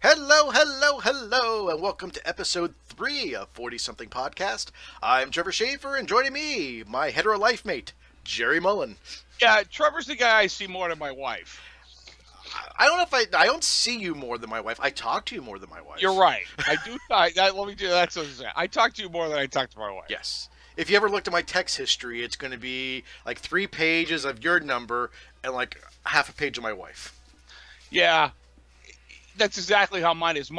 Hello, hello, hello, and welcome to episode 3 of 40 Something Podcast. I'm Trevor Schaefer, and joining me, my hetero life mate, Jerry Mullen. Yeah, Trevor's the guy I see more than my wife. I don't know if I don't see you more than my wife. I talk to you more than my wife. You're right. I do. Let me do that. I talk to you more than I talk to my wife. Yes. If you ever looked at my text history, it's going to be like 3 pages of your number and like half a page of my wife. Yeah, that's exactly how mine is.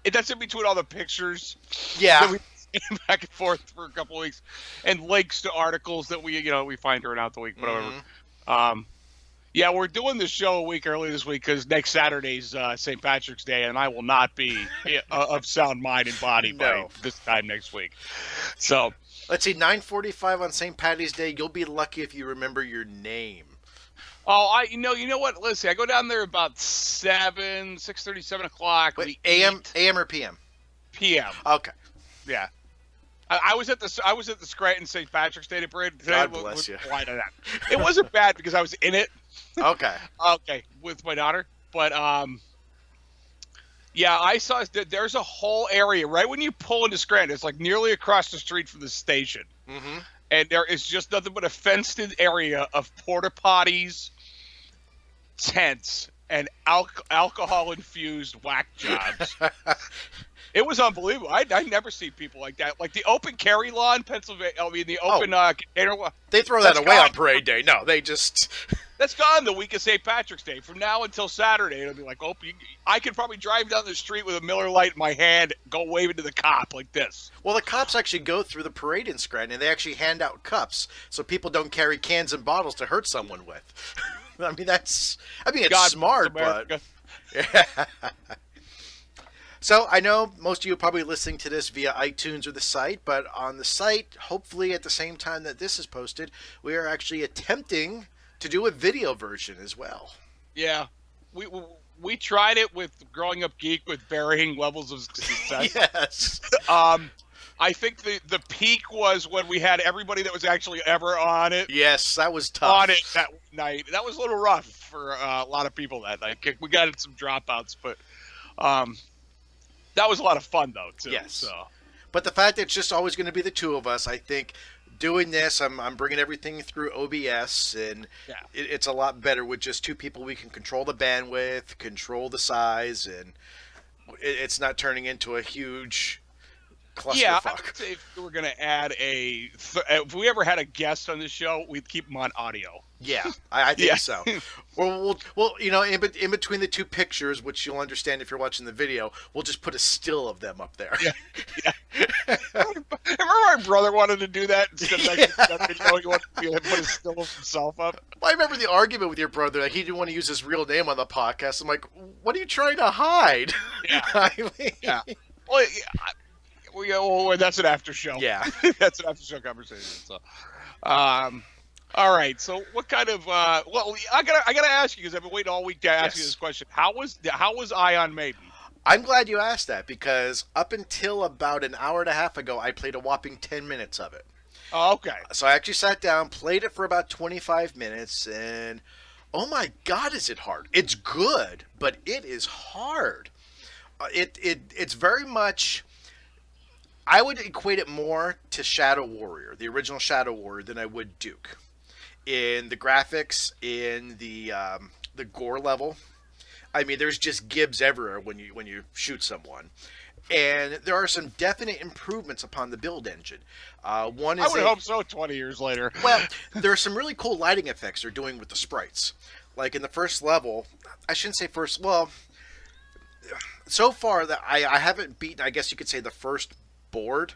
That's in between all the pictures. Yeah. That we back and forth for a couple of weeks, and links to articles that we find during the week, whatever. Mm-hmm. Yeah, we're doing the show a week early this week because next Saturday's St. Patrick's Day, and I will not be of sound mind and body by this time next week. So let's see, 9:45 on St. Patty's Day. You'll be lucky if you remember your name. Oh, you know what? Listen, I go down there about 6:30, 7 o'clock. Wait, AM or PM? PM. Okay. Yeah. I was at the Scranton St. Patrick's Day parade today. God bless you. Why not? It wasn't bad because I was in it. Okay. Okay, with my daughter, but yeah, I saw that there's a whole area right when you pull into Scranton. It's like nearly across the street from the station, and there is just nothing but a fenced-in area of porta potties, tents, and alcohol-infused whack jobs. It was unbelievable. I never see people like that. Like the open carry law in Pennsylvania. I mean, the open container law. They throw that away on parade day. No, they just. That's gone the week of St. Patrick's Day. From now until Saturday, it'll be like, I could probably drive down the street with a Miller Lite in my hand, go waving to the cop like this. Well, the cops actually go through the parade in Scranton, and they actually hand out cups so people don't carry cans and bottles to hurt someone with. It's God, smart, but. Yeah. So I know most of you are probably listening to this via iTunes or the site, but on the site, hopefully at the same time that this is posted, we are actually attempting to do a video version as well. Yeah, we tried it with Growing Up Geek with varying levels of success. Yes. I think the peak was when we had everybody that was actually ever on it. Yes, that was tough. On it that night. That was a little rough for a lot of people that night. We got some dropouts, but that was a lot of fun, though, too. Yes. So. But the fact that it's just always going to be the two of us, I think doing this, I'm bringing everything through OBS, and it's a lot better with just two people. We can control the bandwidth, control the size, and it's not turning into a huge clusterfuck. Yeah, I would say if we were going to add if we ever had a guest on the show, we'd keep them on audio. Yeah, I think so. Well, in between the two pictures, which you'll understand if you're watching the video, we'll just put a still of them up there. Yeah. Remember my brother wanted to do that instead of that video, he wanted to put a still of himself up. I remember the argument with your brother. Like, he didn't want to use his real name on the podcast. I'm like, what are you trying to hide? Yeah. Yeah. Well, that's an after show. Yeah. That's an after show conversation. So, all right. So, what kind of? I gotta ask you because I've been waiting all week to ask you this question. How was Ion Maiden? I'm glad you asked that because up until about an hour and a half ago, I played a whopping 10 minutes of it. Oh, okay. So I actually sat down, played it for about 25 minutes, and oh my God, is it hard? It's good, but it is hard. It's very much. I would equate it more to Shadow Warrior, the original Shadow Warrior, than I would Duke. In the graphics, in the gore level, I mean, there's just gibs everywhere when you shoot someone, and there are some definite improvements upon the build engine. One is I would hope so. 20 years later. Well, there are some really cool lighting effects they're doing with the sprites. Like in the first level, I shouldn't say first. Well, so far that I haven't beaten, I guess you could say, the first board,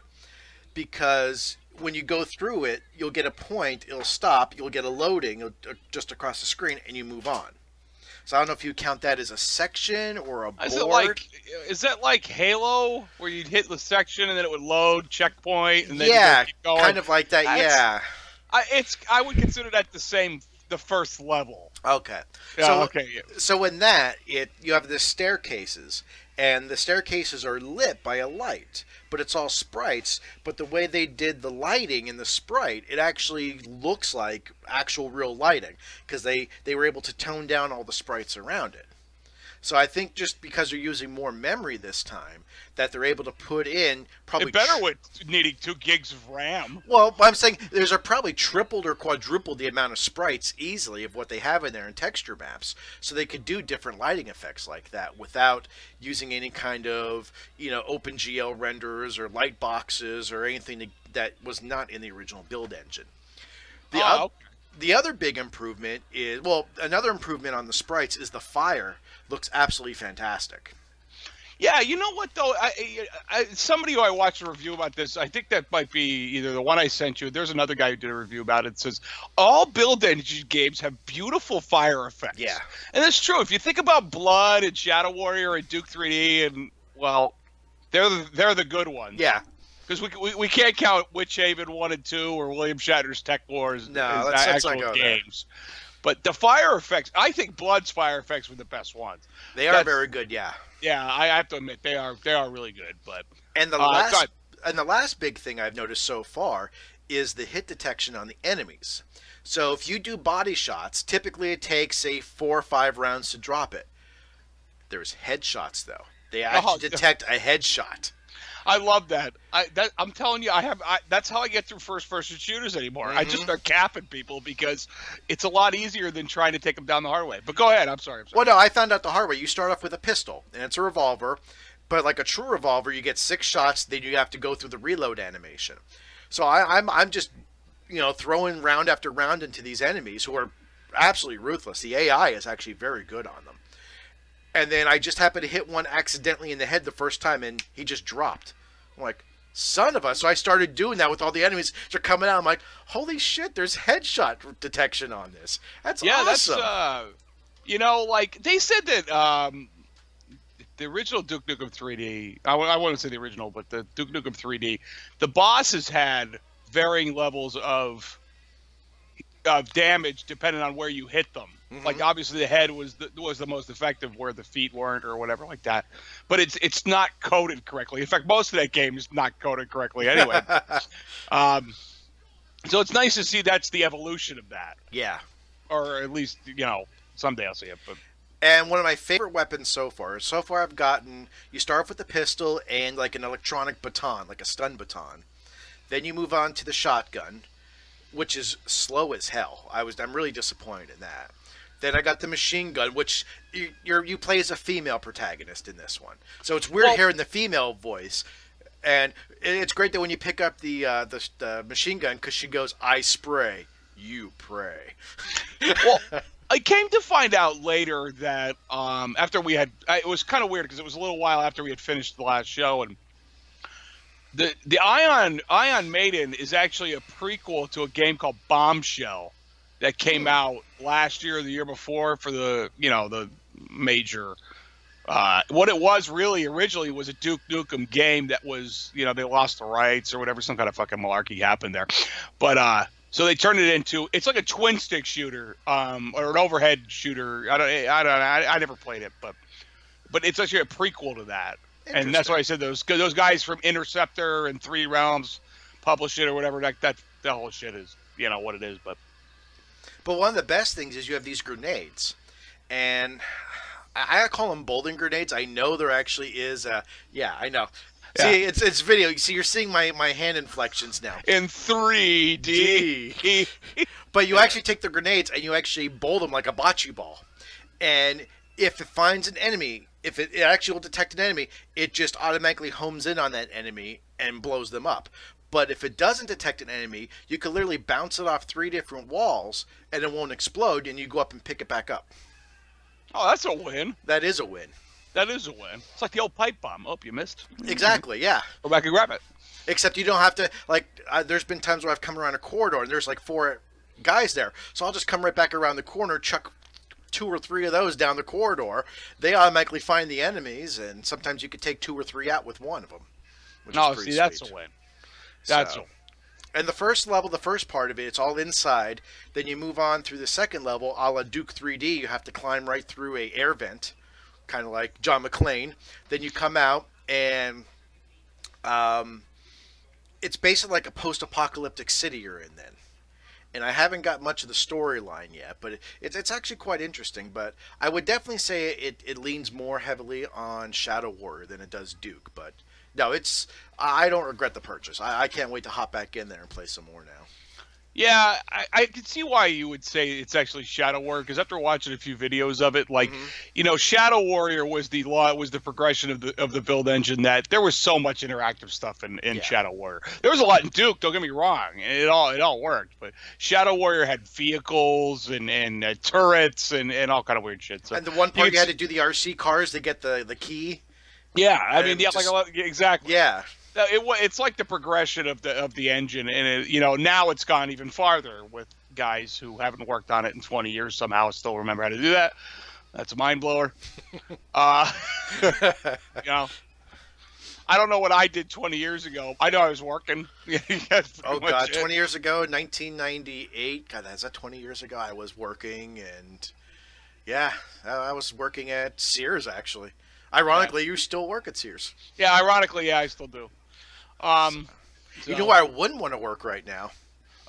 because when you go through it, you'll get a point, it'll stop, you'll get a loading just across the screen, and you move on. So I don't know if you count that as a section or a board. Is that like Halo, where you'd hit the section and then it would load, checkpoint, and then you keep going? Kind of like that. I would consider that the first level. Okay. So in that, you have the staircases, and the staircases are lit by a light, but it's all sprites. But the way they did the lighting in the sprite, it actually looks like actual real lighting, because they were able to tone down all the sprites around it. So I think just because they're using more memory this time, that they're able to put in probably. It better with needing 2 gigs of RAM. Well, I'm saying there's a probably tripled or quadrupled the amount of sprites easily of what they have in there in texture maps, so they could do different lighting effects like that without using any kind of OpenGL renderers or light boxes or anything that was not in the original build engine. Okay. The other big improvement is, another improvement on the sprites is the fire looks absolutely fantastic. Yeah, you know what though? Somebody who I watched a review about this, I think that might be either the one I sent you. There's another guy who did a review about it. It says all build engine games have beautiful fire effects. Yeah, and that's true. If you think about Blood and Shadow Warrior and Duke 3D, and well, they're the good ones. Yeah. Because we can't count Witch Haven 1 and 2 or William Shatner's Tech Wars as actual games. But the fire effects, I think Blood's fire effects were the best ones. They are very good, yeah. Yeah, I have to admit they are really good. But the last big thing I've noticed so far is the hit detection on the enemies. So if you do body shots, typically it takes say 4 or 5 rounds to drop it. There's headshots though. They actually detect a headshot. I love that. I'm telling you, that's how I get through first-person shooters anymore. Mm-hmm. I just start capping people because it's a lot easier than trying to take them down the hard way. But go ahead. I'm sorry. Well, no, I found out the hard way. You start off with a pistol, and it's a revolver. But like a true revolver, you get 6 shots, then you have to go through the reload animation. So I'm just throwing round after round into these enemies who are absolutely ruthless. The AI is actually very good on them. And then I just happened to hit one accidentally in the head the first time, and he just dropped. I'm like, son of a... So I started doing that with all the enemies. They're coming out. I'm like, holy shit, there's headshot detection on this. That's awesome. That's, like, they said that the original Duke Nukem 3D... I wouldn't say the original, but the Duke Nukem 3D, the bosses had varying levels of damage depending on where you hit them. Mm-hmm. Like obviously the head was the most effective where the feet weren't or whatever like that. But it's not coded correctly. In fact, most of that game is not coded correctly anyway. So it's nice to see that's the evolution of that. Yeah. Or at least, someday I'll see it. But and one of my favorite weapons so far I've gotten, you start off with a pistol and like an electronic baton, like a stun baton. Then you move on to the shotgun, which is slow as hell. I'm really disappointed in that. Then I got the machine gun, which you play as a female protagonist in this one. So it's weird hearing the female voice. And it's great that when you pick up the machine gun, because she goes, I spray, you pray. Well, I came to find out later that after we had... it was kind of weird because it was a little while after we had finished the last show, and the Ion Maiden is actually a prequel to a game called Bombshell that came out last year or the year before for the major. What it was really originally was a Duke Nukem game that was, they lost the rights or whatever, some kind of fucking malarkey happened there. But so they turned it into, it's like a twin stick shooter, or an overhead shooter. I never played it, but it's actually a prequel to that. And that's why I said those guys from Interceptor and Three Realms publish it or whatever. That whole shit is, what it is. But one of the best things is you have these grenades, and I call them Bolden grenades. I know there actually is a... Yeah, I know. Yeah. See, it's video. See, you're seeing my hand inflections now. In 3D. But you actually take the grenades and you actually bowl them like a bocce ball. And if it finds an enemy, if it actually will detect an enemy, it just automatically homes in on that enemy and blows them up. But if it doesn't detect an enemy, you can literally bounce it off 3 different walls and it won't explode, and you go up and pick it back up. Oh, that's a win. That is a win. That is a win. It's like the old pipe bomb. Oh, you missed. Exactly, yeah. Go back and grab it. Except you don't have to, there's been times where I've come around a corridor and there's like 4 guys there. So I'll just come right back around the corner, chuck 2 or 3 of those down the corridor. They automatically find the enemies, and sometimes you could take 2 or 3 out with one of them. Which is pretty sweet. That's a win. That's a... And the first level, the first part of it, it's all inside. Then you move on through the second level, a la Duke 3D. You have to climb right through a air vent, kind of like John McClane. Then you come out, and it's basically like a post-apocalyptic city you're in then. and I haven't got much of the storyline yet, but it's actually quite interesting. But I would definitely say it leans more heavily on Shadow Warrior than it does Duke. But no, I don't regret the purchase. I can't wait to hop back in there and play some more now. Yeah, I can see why you would say it's actually Shadow Warrior, because after watching a few videos of it, like, Shadow Warrior was the progression of the build engine, that there was so much interactive stuff in Shadow Warrior. There was a lot in Duke, don't get me wrong, it all worked, but Shadow Warrior had vehicles and turrets and all kind of weird shit. So, and the one part you had to do the RC cars to get the key. Yeah, I mean, yeah, just, exactly. Yeah. It's like the progression of the engine, and now it's gone even farther with guys who haven't worked on it in 20 years somehow still remember how to do that. That's a mind blower. I don't know what I did 20 years ago. I know I was working. Oh God, 20 years ago, 1998. God, is that 20 years ago? I was working, and yeah, I was working at Sears actually. Ironically, you still work at Sears. Yeah, ironically, yeah, I still do. You know where I wouldn't want to work right now?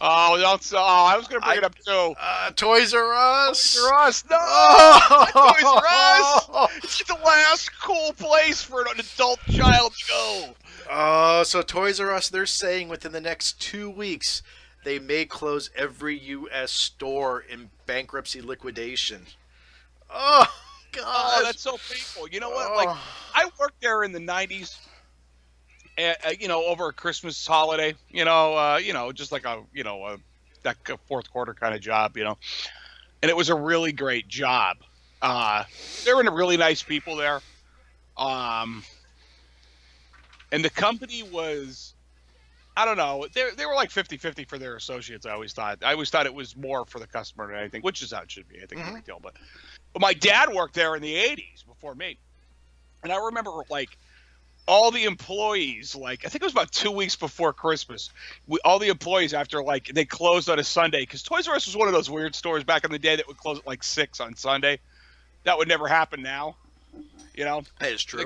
Oh, I was going to bring it up too. Toys R Us. Toys R Us. No, Toys R Us. It's the last cool place for an adult child to go. So Toys R Us, they're saying within the next 2 weeks they may close every U.S. store in bankruptcy liquidation. Oh God. Oh, that's so painful. You know what? Like, I worked there in the 90s. Over a Christmas holiday, just like that fourth quarter kind of job, and it was a really great job. There were really nice people there. And the company was, I don't know, they were like 50-50 for their associates. I always thought it was more for the customer than anything, which is how it should be, I think, in retail. But my dad worked there in the 80s before me. And I remember, like, all the employees, like, I think it was about 2 weeks before Christmas, all the employees, after, like, they closed on a Sunday, because Toys R Us was one of those weird stores back in the day that would close at like 6 on Sunday. That would never happen now, That is true.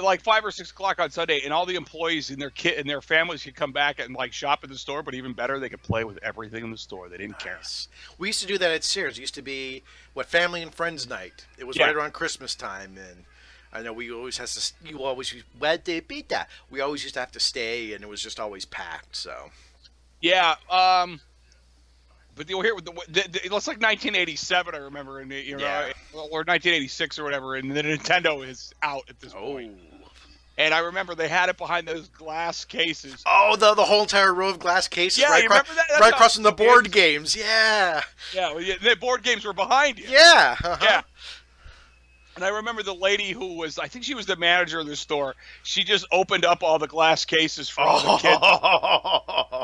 Like 5 or 6 o'clock on Sunday, and all the employees and their kid and their families could come back and, like, shop in the store, but even better, they could play with everything in the store. They didn't care. We used to do that at Sears. It used to be, family and friends night. It was right around Christmas time, and I know we always we always used to have to stay, and it was just always packed. So, yeah. But you'll hear it's like 1987. I remember, or 1986 or whatever, and the Nintendo is out at this point. And I remember they had it behind those glass cases. Oh, the whole entire row of glass cases. Yeah, you remember that? Right across from the board games. Yeah. Yeah, the board games were behind you. Yeah. Yeah. And I remember the lady who was, I think she was the manager of the store. She just opened up all the glass cases for all the kids.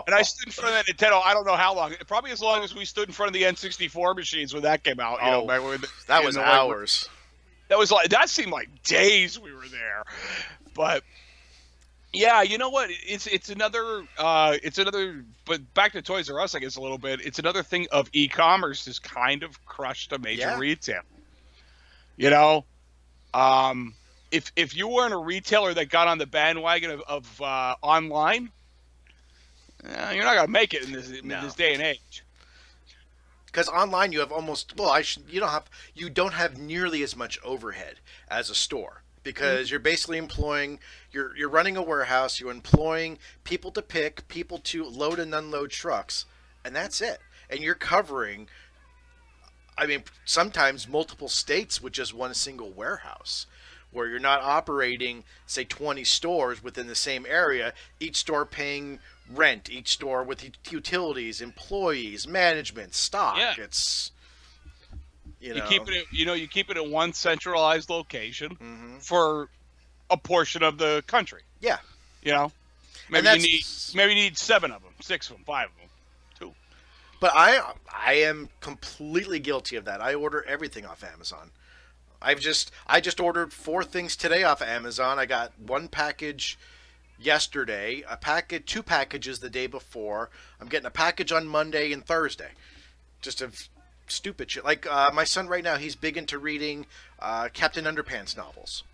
And I stood in front of that Nintendo, I don't know how long. Probably as long as we stood in front of the N64 machines when that came out. That was hours. That seemed like days we were there. But yeah, you know what? It's another. But back to Toys R Us, I guess, a little bit. It's another thing of e-commerce has kind of crushed a major retail. If you weren't a retailer that got on the bandwagon of online, you're not gonna make it in this day and age. Because online you have you don't have nearly as much overhead as a store, because you're basically you're running a warehouse, you're employing people to pick, people to load and unload trucks, and that's it. And you're covering, sometimes multiple states with just one single warehouse, where you're not operating, say, 20 stores within the same area, each store paying rent, each store with utilities, employees, management, stock. Yeah. It's, you keep it in one centralized location for a portion of the country. Yeah. Maybe you need 7 of them, 6 of them, 5 of them. But I am completely guilty of that. I order everything off Amazon. I just ordered 4 things today off of Amazon. I got 1 package yesterday, 2 packages the day before. I'm getting a package on Monday and Thursday. Just a stupid shit. Like my son right now, he's big into reading Captain Underpants novels.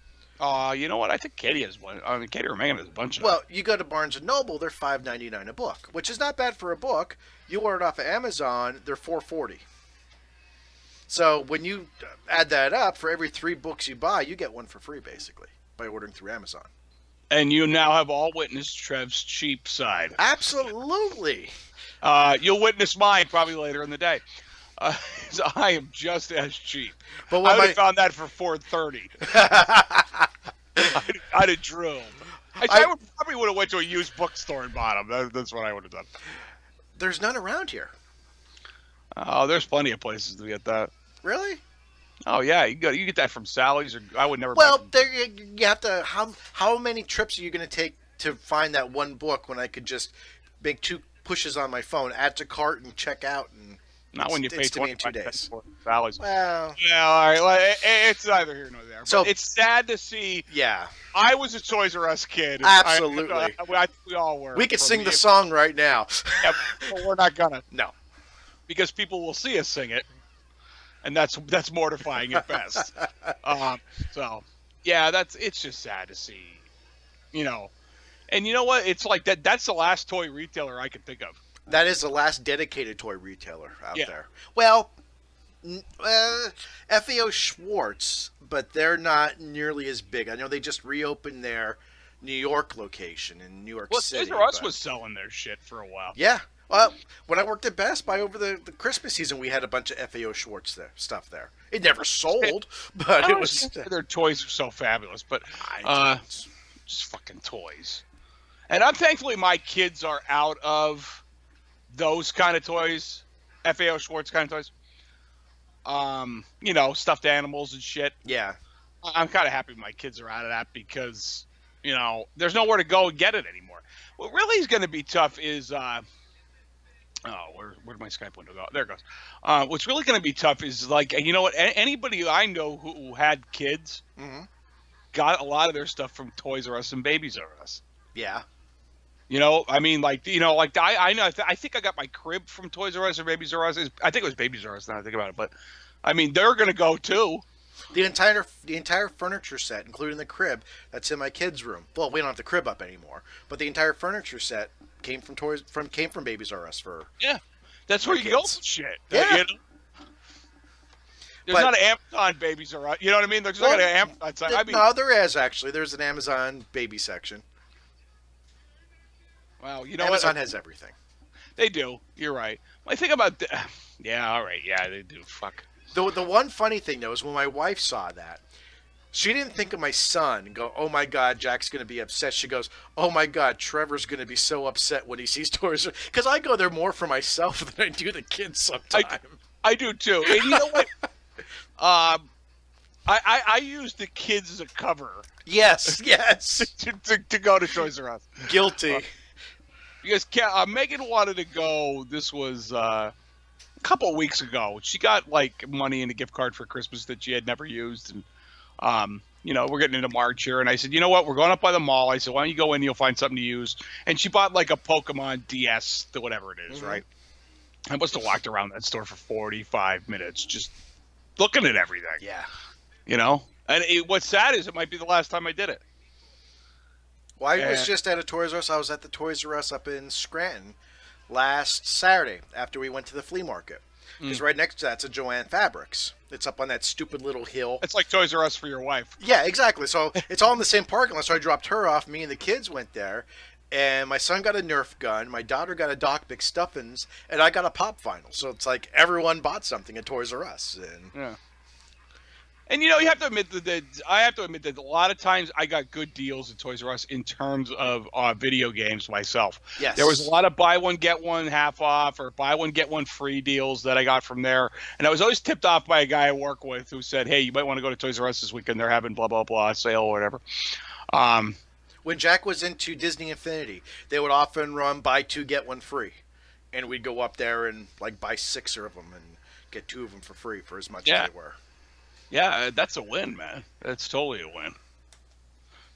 You know what? I think Katie has one. I mean, Katie or Megan has a bunch of Well, you go to Barnes and Noble, they're $5.99 a book, which is not bad for a book. You order it off of Amazon, they're $4.40. So when you add that up, for every 3 books you buy, you get one for free, basically, by ordering through Amazon. And you now have all witnessed Trev's cheap side. Absolutely. You'll witness mine probably later in the day. So I am just as cheap. But I would have found that for $4.30. I'd have drilled. I probably would have went to a used bookstore and bought them. That's what I would have done. There's none around here. Oh, there's plenty of places to get that. Really? Oh yeah, you get that from Sally's, or I would never. Well, there you have to. How many trips are you going to take to find that one book when I could just make 2 pushes on my phone, add to cart, and check out? And not when you pay 20 in 2 days. For Sally's. Well, yeah, all right. Well, it's neither here nor there. So it's sad to see. Yeah, I was a Toys R Us kid. Absolutely. I think we all were. We could sing the song right now. Yeah, but we're not gonna. No. Because people will see us sing it, and that's mortifying at best. So, yeah, it's just sad to see, And you know what? It's like that. That's the last toy retailer I can think of. That is the last dedicated toy retailer out Yeah. there. Well, FAO Schwartz, but they're not nearly as big. I know they just reopened their New York location in New York City. Toys R Us was selling their shit for a while. Yeah. Well, when I worked at Best Buy over the Christmas season, we had a bunch of FAO Schwartz stuff there. It never sold, but it was. Their toys are so fabulous, but just fucking toys. And thankfully my kids are out of those kind of toys, FAO Schwartz kind of toys. Stuffed animals and shit. Yeah. I'm kind of happy my kids are out of that because, there's nowhere to go and get it anymore. What really is going to be tough is, where'd my Skype window go? There it goes. What's really going to be tough is, like, you know what? Anybody I know who had kids got a lot of their stuff from Toys R Us and Babies R Us. Yeah. I know. I think I got my crib from Toys R Us or Babies R Us. I think it was Babies R Us now I think about it. But, I mean, they're going to go, too. The entire furniture set, including the crib, that's in my kids' room. Well, we don't have the crib up anymore, but the entire furniture set came from Babies R Us for. Yeah, that's where you go for shit. Yeah. There's not an Amazon Babies R Us. You know what I mean? There's not an Amazon site. No, there is actually. There's an Amazon baby section. Wow, Amazon has everything. They do. You're right. I think about. Yeah, all right. Yeah, they do. Fuck. The one funny thing, though, is when my wife saw that, she didn't think of my son and go, oh, my God, Jack's going to be upset. She goes, oh, my God, Trevor's going to be so upset when he sees Toys R Us. Because I go there more for myself than I do the kids sometimes. I do, too. And you know what? I use the kids as a cover. Yes. to go to Toys R Us. Guilty. Because Megan wanted to go. This was a couple of weeks ago. She got like money in a gift card for Christmas that she had never used, and we're getting into March here. And I said, you know what? We're going up by the mall. I said, why don't you go in? You'll find something to use. And she bought like a Pokemon DS, whatever it is, right? I must have walked around that store for 45 minutes just looking at everything. Yeah. And what's sad is it might be the last time I did it. Well, I was just at a Toys R Us. I was at the Toys R Us up in Scranton last Saturday after we went to the flea market. Because right next to that's a Joann Fabrics. It's up on that stupid little hill. It's like Toys R Us for your wife. Yeah, exactly. So it's all in the same parking lot. So I dropped her off. Me and the kids went there. And my son got a Nerf gun. My daughter got a Doc McStuffins. And I got a Pop Vinyl. So it's like everyone bought something at Toys R Us. Yeah. And you have to admit that a lot of times I got good deals at Toys R Us in terms of video games myself. Yes. There was a lot of buy one get one half off or buy one get one free deals that I got from there, and I was always tipped off by a guy I work with who said, "Hey, you might want to go to Toys R Us this weekend. They're having blah blah blah sale or whatever." When Jack was into Disney Infinity, they would often run buy 2 get 1 free, and we'd go up there and like buy 6 of them and get 2 of them for free for as much as they were. Yeah, that's a win, man. That's totally a win.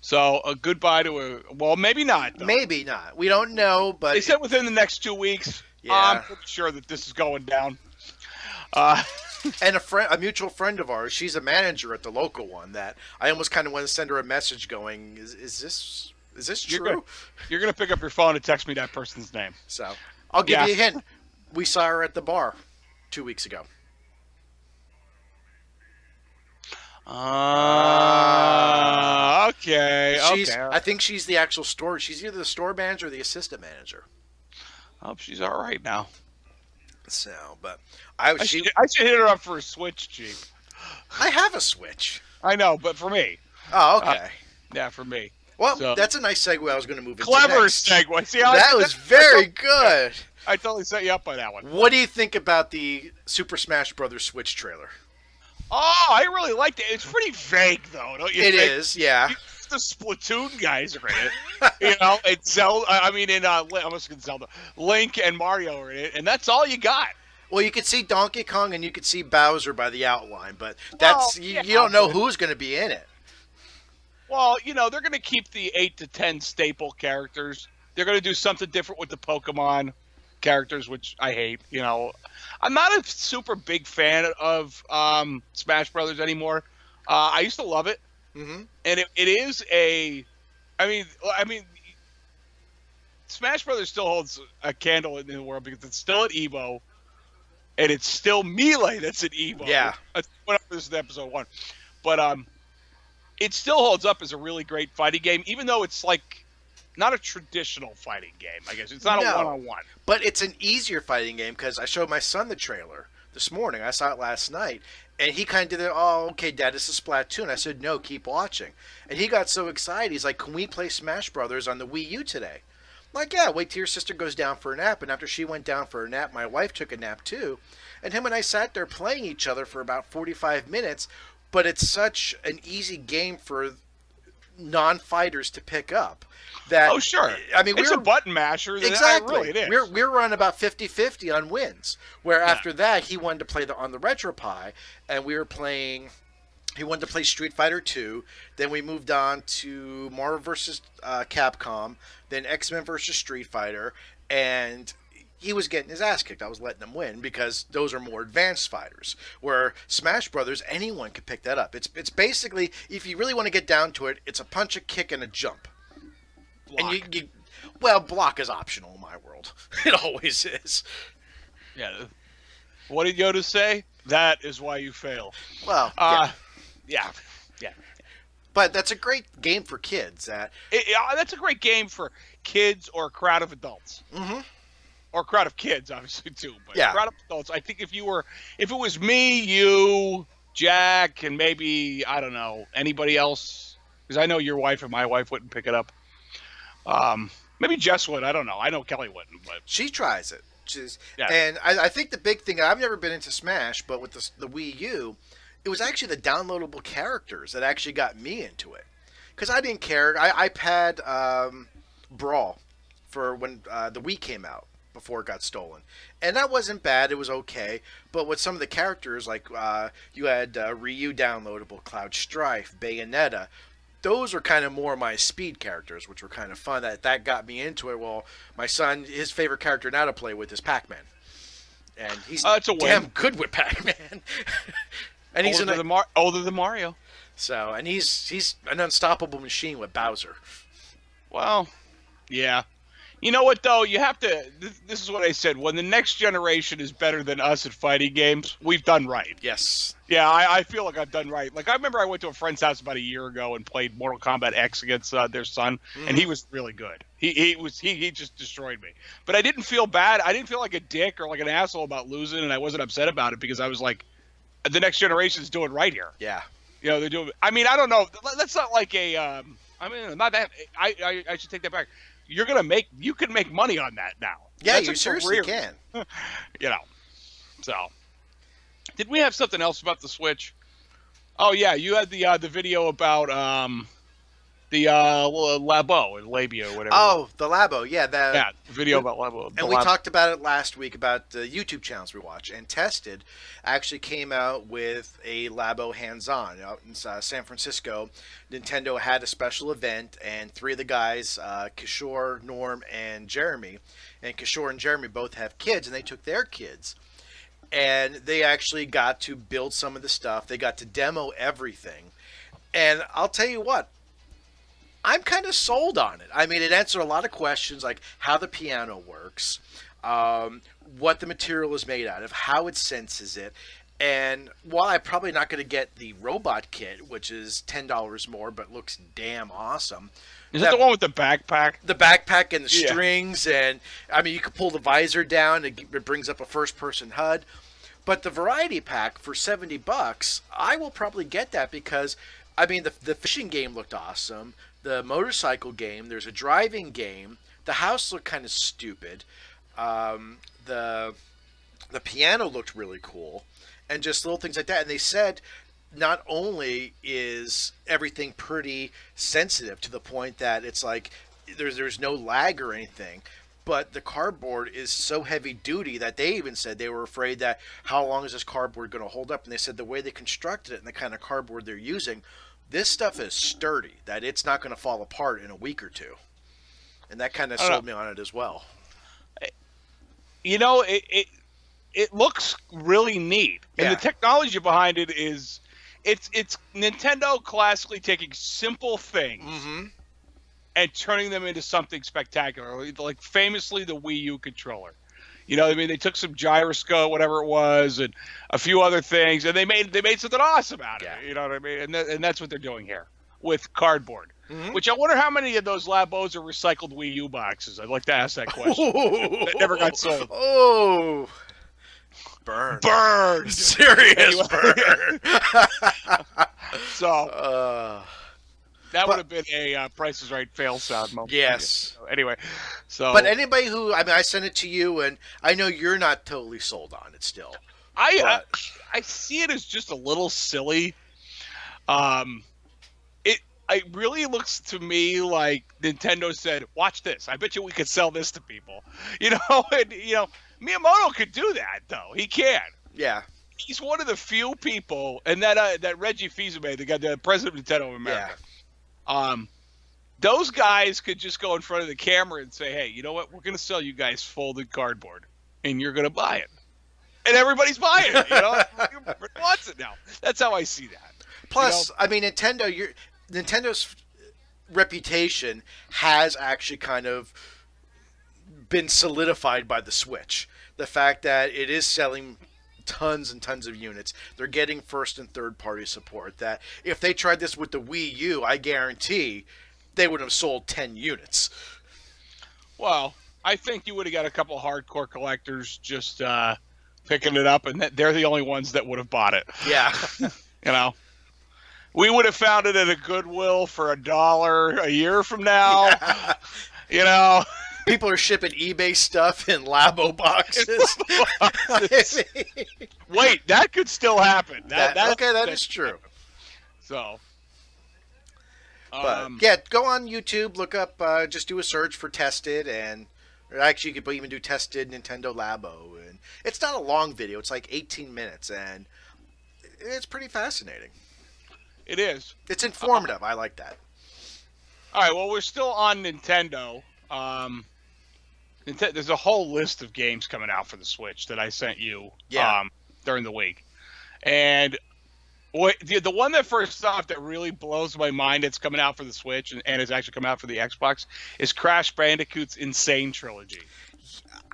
So a goodbye to maybe not. Though. Maybe not. We don't know, but... They said within the next 2 weeks. Yeah. I'm pretty sure that this is going down. And a mutual friend of ours, she's a manager at the local one. That I almost kind of want to send her a message, going, is this true? You're gonna pick up your phone and text me that person's name. So I'll give Yeah. you a hint. We saw her at the bar 2 weeks ago. Okay. I think she's the actual store. She's either the store manager or the assistant manager. I hope she's all right now. So, but I should hit her up for a Switch, Jeep. I have a Switch. I know, but for me. Oh, okay. Yeah, for me. Well, So- that's a nice segue. I was going to move into Clever next. segue. See how That was very good. I totally set you up by that one. What do you think about the Super Smash Brothers Switch trailer? Oh, I really liked it. It's pretty vague, though, don't you It think? is, yeah. The Splatoon guys are in it. You know, it's Zelda. I mean, I almost said Zelda. Link and Mario are in it, and that's all you got. Well, you could see Donkey Kong and you could see Bowser by the outline, but that's yeah, you don't know who's going to be in it. Well, you know, they're going to keep the 8 to 10 staple characters. They're going to do something different with the Pokemon characters, which I hate. You know, I'm not a super big fan of Smash Brothers anymore. I used to love it, and it is a. I mean, Smash Brothers still holds a candle in the world because it's still at Evo, and it's still Melee that's at Evo. Yeah. Whatever, this is episode 1, but it still holds up as a really great fighting game, even though it's like not a traditional fighting game. I guess it's not a one-on-one. But it's an easier fighting game because I showed my son the trailer this morning. I saw it last night, and he kind of did it. Oh, okay, Dad, this is Splatoon. I said, no, keep watching. And he got so excited. He's like, can we play Smash Brothers on the Wii U today? I'm like, yeah, wait till your sister goes down for a nap. And after she went down for a nap, my wife took a nap too. And him and I sat there playing each other for about 45 minutes. But it's such an easy game for non-fighters to pick up. That, Oh, sure. I mean, it's a button masher. Exactly. Really, it is. We're running about 50-50 on wins. Where after that, he wanted to play on the RetroPie, and we were playing. He wanted to play Street Fighter 2. Then we moved on to Marvel vs. Capcom. Then X-Men vs. Street Fighter, and he was getting his ass kicked. I was letting him win because those are more advanced fighters. Where Smash Brothers, anyone can pick that up. It's basically, if you really want to get down to it, it's a punch, a kick, and a jump. Block. And well, block is optional in my world. It always is. Yeah. What did Yoda say? That is why you fail. Well, Yeah. But that's a great game for kids. That's a great game for kids or a crowd of adults. Mm-hmm. Or a crowd of kids, obviously, too. But Yeah. a crowd of adults. I think if it was me, you, Jack, and maybe, I don't know, anybody else, because I know your wife and my wife wouldn't pick it up. Maybe Jess would. I don't know. I know Kelly wouldn't, but She tries it. Yeah. And I think the big thing, I've never been into Smash, but with the Wii U, it was actually the downloadable characters that actually got me into it. Because I didn't care. I had Brawl for when the Wii came out before it got stolen. And that wasn't bad. It was okay. But with some of the characters, like you had Ryu downloadable, Cloud Strife, Bayonetta, those were kind of more my speed characters, which were kind of fun. That got me into it. Well, my son, his favorite character now to play with is Pac-Man. And he's it's a win. damn good with Pac-Man. And he's older than Mario. So, and he's an unstoppable machine with Bowser. Well, yeah. You know what, though? You have to... This is what I said. When the next generation is better than us at fighting games, we've done right. Yes. Yeah, I feel like I've done right. Like, I remember I went to a friend's house about a year ago and played Mortal Kombat X against their son, and he was really good. He just destroyed me. But I didn't feel bad. I didn't feel like a dick or like an asshole about losing, and I wasn't upset about it because I was like, the next generation's doing right here. Yeah. You know, they're doing... I mean, I don't know. That's not like a... I mean, not that... I should take that back. You can make money on that now. Yeah, That's you a seriously career. can. You know. So, did we have something else about the Switch? Oh yeah, you had the video about the Labo and Labia or whatever. Oh, the Labo, yeah. The video about Labo. And we talked about it last week about the YouTube channels we watch. And Tested actually came out with a Labo hands-on out in San Francisco. Nintendo had a special event, and three of the guys, Kishore, Norm, and Jeremy, and Kishore and Jeremy both have kids, and they took their kids. and they actually got to build some of the stuff. They got to demo everything. And I'll tell you what, I'm kind of sold on it. I mean, it answered a lot of questions like how the piano works, what the material is made out of, how it senses it. And while I'm probably not going to get the robot kit, which is $10 more but looks damn awesome. Is that the one with the backpack? The backpack and the strings, and I mean, you can pull the visor down. It brings up a first-person HUD. But the variety pack for $70, I will probably get that because, I mean, the fishing game looked awesome. The motorcycle game, there's a driving game. The house looked kind of stupid. The piano looked really cool, and just little things like that. And they said not only is everything pretty sensitive to the point that it's like there's no lag or anything, but the cardboard is so heavy duty that they even said they were afraid that how long is this cardboard going to hold up? And they said the way they constructed it and the kind of cardboard they're using, this stuff is sturdy, that it's not going to fall apart in a week or two. And that kind of sold me on it as well. You know, it looks really neat. And the technology behind it is it's Nintendo classically taking simple things and turning them into something spectacular. Like famously the Wii U controller. You know, I mean, they took some gyroscope, whatever it was, and a few other things, and they made something awesome out of it. You know what I mean? And that's what they're doing here with cardboard. Which I wonder how many of those Labos are recycled Wii U boxes. I'd like to ask that question. That never got sold. Oh, burn! Serious burn. So that would have been a Price is Right fail sound moment. Yes. So, anyway, but anybody who I sent it to you, and I know you're not totally sold on it still. I see it as just a little silly. It really looks to me like Nintendo said, "Watch this. I bet you we could sell this to people." You know, and Miyamoto could do that though. He can. Yeah. He's one of the few people, and that Reggie Fils-Aimé, the president of Nintendo of America. Yeah. Those guys could just go in front of the camera and say, "Hey, you know what? We're going to sell you guys folded cardboard, and you're going to buy it." And everybody's buying it. You know, everybody wants it now. That's how I see that. Plus, I mean, Nintendo's reputation has actually kind of been solidified by the Switch. The fact that it is selling tons and tons of units. They're getting first and third party support. That if they tried this with the Wii U, I guarantee they would have sold 10 units. Well, I think you would have got a couple hardcore collectors just picking it up, and they're the only ones that would have bought it. Yeah. You know? We would have found it at a Goodwill for $1 a year from now. Yeah. You know? People are shipping eBay stuff in Labo boxes. Wait, that could still happen. That is true. So, but go on YouTube, look up, just do a search for Tested, or actually you could even do Tested Nintendo Labo, and it's not a long video. It's like 18 minutes, and it's pretty fascinating. It is. It's informative. I like that. All right. Well, we're still on Nintendo. There's a whole list of games coming out for the Switch that I sent you during the week. And the one that first off that really blows my mind that's coming out for the Switch and is actually coming out for the Xbox is Crash Bandicoot's Insane Trilogy.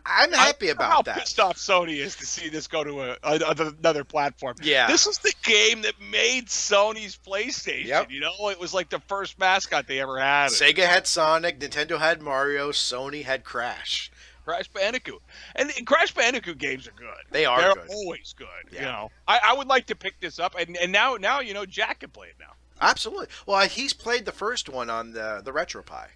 I'm happy about that. How pissed off Sony is to see this go to another platform. Yeah. This was the game that made Sony's PlayStation. Yep. You know, it was like the first mascot they ever had. Sega had Sonic, Nintendo had Mario, Sony had Crash. Crash Bandicoot. And Crash Bandicoot games are good. They're good. Always good. Yeah. You know, I would like to pick this up, and now you know Jack can play it now. Absolutely. Well, he's played the first one on the RetroPie.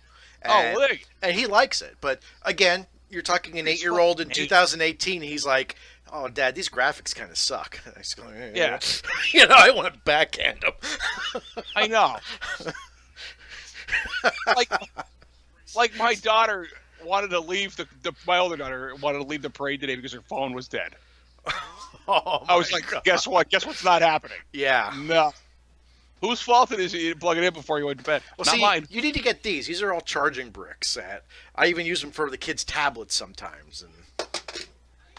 And he likes it. But again, you're talking an 8-year-old in 2018. He's like, "Oh, Dad, these graphics kind of suck." I just go, yeah. You know, I want to backhand them. I know. like my daughter wanted to leave my older daughter wanted to leave the parade today because her phone was dead. I was like, God. Guess what? Guess what's not happening? Yeah. No. Whose fault it is you didn't plug it in before you went to bed? Well, not mine. You need to get these. These are all charging bricks. I even use them for the kids' tablets sometimes. And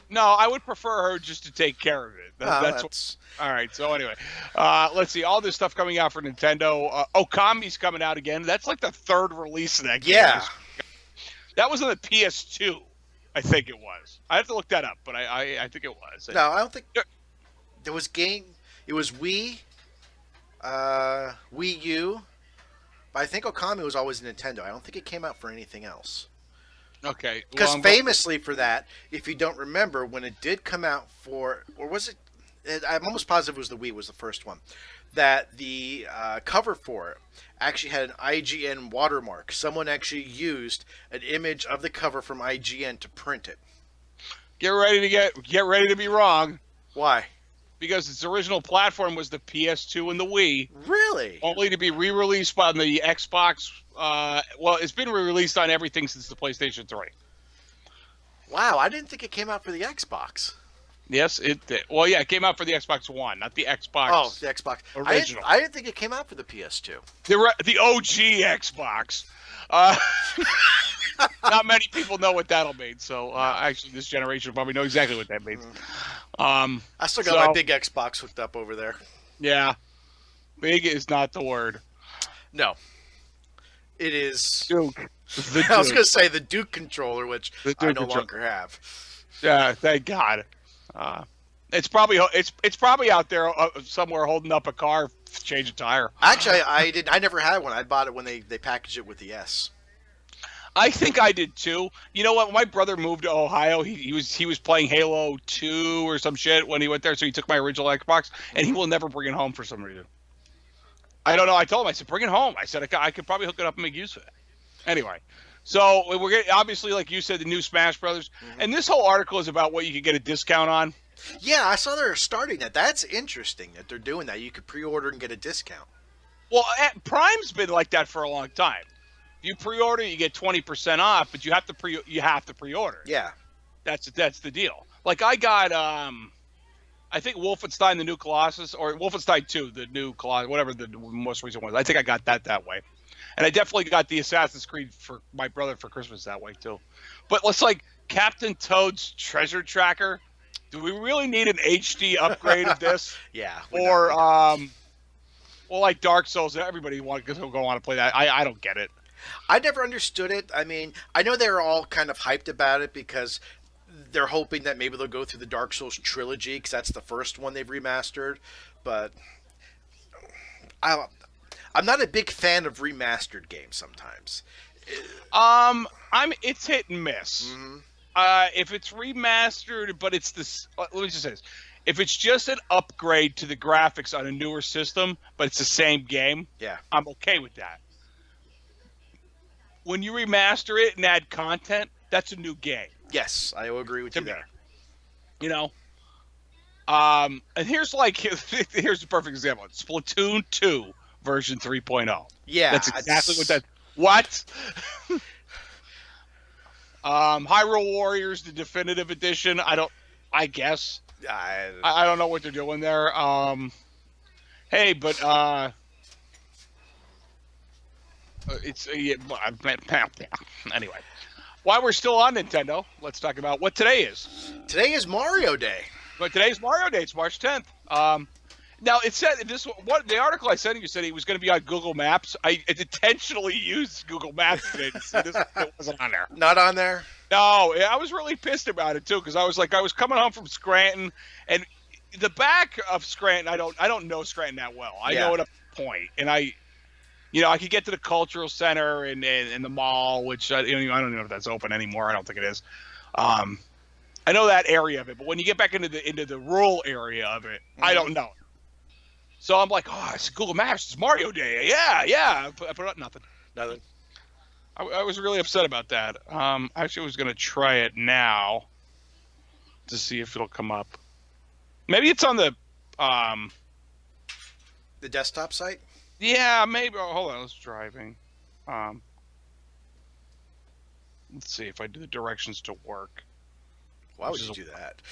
No, I would prefer her just to take care of it. That's All right. So anyway, let's see. All this stuff coming out for Nintendo. Okami's coming out again. That's like the third release of that game. yeah. That was on the PS2, I think it was. I have to look that up, but I think it was. No, I don't think there was game. It was Wii U, but I think Okami was always Nintendo. I don't think it came out for anything else. Okay. Because famously for that, if you don't remember, when it did come out for, or was it? I'm almost positive it was the Wii was the first one. That the cover for it actually had an IGN watermark. Someone actually used an image of the cover from IGN to print it. Get ready to be wrong. Why? Because its original platform was the PS2 and the Wii. Really? Only to be re-released on the Xbox. Well, it's been re-released on everything since the PlayStation 3. Wow, I didn't think it came out for the Xbox. Yes, it did. Well, yeah, it came out for the Xbox One, not the Xbox. Oh, the Xbox. Original. I didn't think it came out for the PS2. The OG Xbox. Not many people know what that'll mean. So actually, this generation will probably know exactly what that means. I still got my big Xbox hooked up over there. Yeah, big is not the word. No, it is Duke. I was going to say the Duke controller, which I no longer have. Yeah, thank God. It's probably out there somewhere holding up a car, change a tire. Actually, I never had one. I bought it when they packaged it with the S. I think I did too. You know what? When my brother moved to Ohio, he was playing Halo 2 or some shit when he went there, so he took my original Xbox, and he will never bring it home for some reason. I don't know. I told him, I said, bring it home. I said, I could probably hook it up and make use of it. Anyway, so we're getting, obviously, like you said, the new Smash Brothers, and this whole article is about what you could get a discount on. Yeah, I saw they're starting that. That's interesting that they're doing that. You could pre-order and get a discount. Well, Prime's been like that for a long time. If you pre-order, you get 20% off, but you have to pre-order. Yeah, that's the deal. Like I got, I think Wolfenstein: The New Colossus, or Wolfenstein 2, the new Colossus, whatever the most recent one. I think I got that way, and I definitely got the Assassin's Creed for my brother for Christmas that way too. But let's like Captain Toad's Treasure Tracker. Do we really need an HD upgrade of this? Yeah. Or well, like Dark Souls, everybody will go on to play that. I don't get it. I never understood it. I mean, I know they're all kind of hyped about it because they're hoping that maybe they'll go through the Dark Souls trilogy because that's the first one they've remastered. But I'm not a big fan of remastered games sometimes. It's hit and miss. Mm-hmm. If it's remastered, but it's this. Let me just say this: if it's just an upgrade to the graphics on a newer system, but it's the same game, yeah, I'm okay with that. When you remaster it and add content, that's a new game. Yes, I will agree with you there. You know, and here's the perfect example: Splatoon 2 version 3.0. Yeah, that's exactly what that. What? Hyrule Warriors, the definitive edition. I guess. I don't know what they're doing there. Hey, but it's anyway. While we're still on Nintendo, let's talk about what today is. Today is Mario Day. But today's Mario Day. It's March 10th. Now it said the article I sent you said he was going to be on Google Maps. I intentionally used Google Maps today to see this. It wasn't on there. Not on there. No, I was really pissed about it too because I was coming home from Scranton, and the back of Scranton I don't know Scranton that well. I know it up to a point, and I could get to the cultural center and the mall, which I don't even know if that's open anymore. I don't think it is. I know that area of it, but when you get back into the rural area of it, I don't know. So I'm like, oh, it's Google Maps. It's Mario Day. Yeah. I put up nothing. I was really upset about that. Actually, I was going to try it now to see if it'll come up. Maybe it's on the desktop site? Yeah, maybe. Oh, hold on. I was driving. Let's see if I do the directions to work. Why would you do that?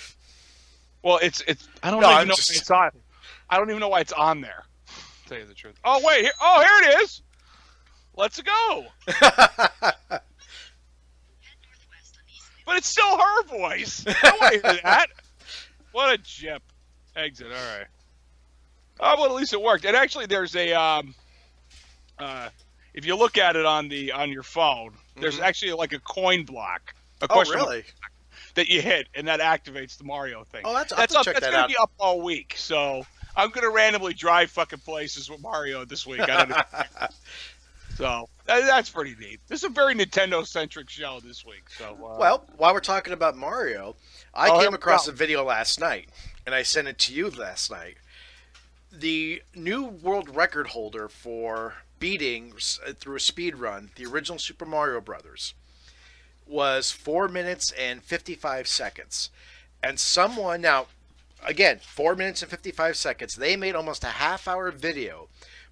Well, it's. I don't even know why it's on. I don't even know why it's on there. To tell you the truth. Oh wait, here it is. Let's go. But it's still her voice. I want to hear that. What a jip. Exit. All right. Oh, well, at least it worked. And actually, there's a if you look at it on your phone, there's actually like a coin block. A question really? block that you hit, and that activates the Mario thing. Oh, that's up. check That's that gonna out. be up all week. So I'm gonna randomly drive fucking places with Mario this week. I don't know. So that's pretty neat. This is a very Nintendo-centric show this week. So well, while we're talking about Mario, I came across a video last night, and I sent it to you last night. The new world record holder for beating through a speed run the original Super Mario Brothers was 4 minutes and 55 seconds. And someone, now, again, 4 minutes and 55 seconds, they made almost a half-hour video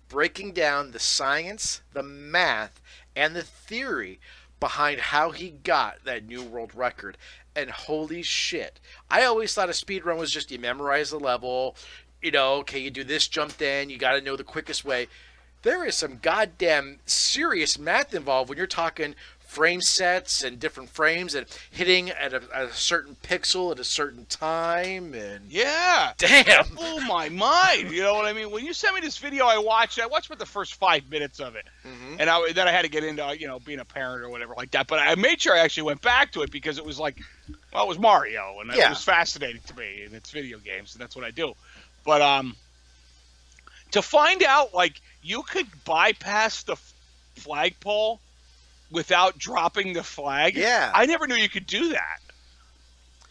breaking down the science, the math, and the theory behind how he got that new world record. And holy shit. I always thought a speed run was just you memorize the level, okay, you do this jump then, you got to know the quickest way. There is some goddamn serious math involved when you're talking frame sets and different frames and hitting at a certain pixel at a certain time. And yeah, damn, oh my mind. You know what I mean? When you sent me this video, I watched about the first 5 minutes of it, and then I had to get into being a parent or whatever like that. But I made sure I actually went back to it because it was like, well, it was Mario, and it was fascinating to me, and it's video games, and that's what I do. But to find out like you could bypass the flagpole without dropping the flag. Yeah. I never knew you could do that.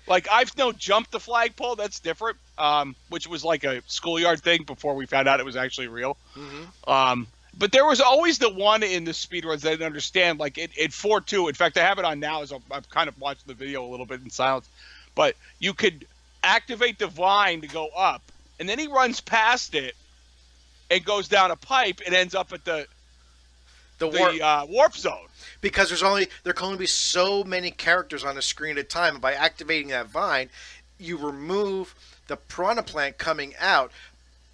Like, I've jumped the flagpole. That's different, which was like a schoolyard thing before we found out it was actually real. But there was always the one in the speedruns that I didn't understand. Like, it 4-2. In fact, I have it on now as I've kind of watched the video a little bit in silence. But you could activate the vine to go up, and then he runs past it and goes down a pipe and ends up at the warp zone. Because there can only be so many characters on the screen at a time, and by activating that vine, you remove the piranha plant coming out.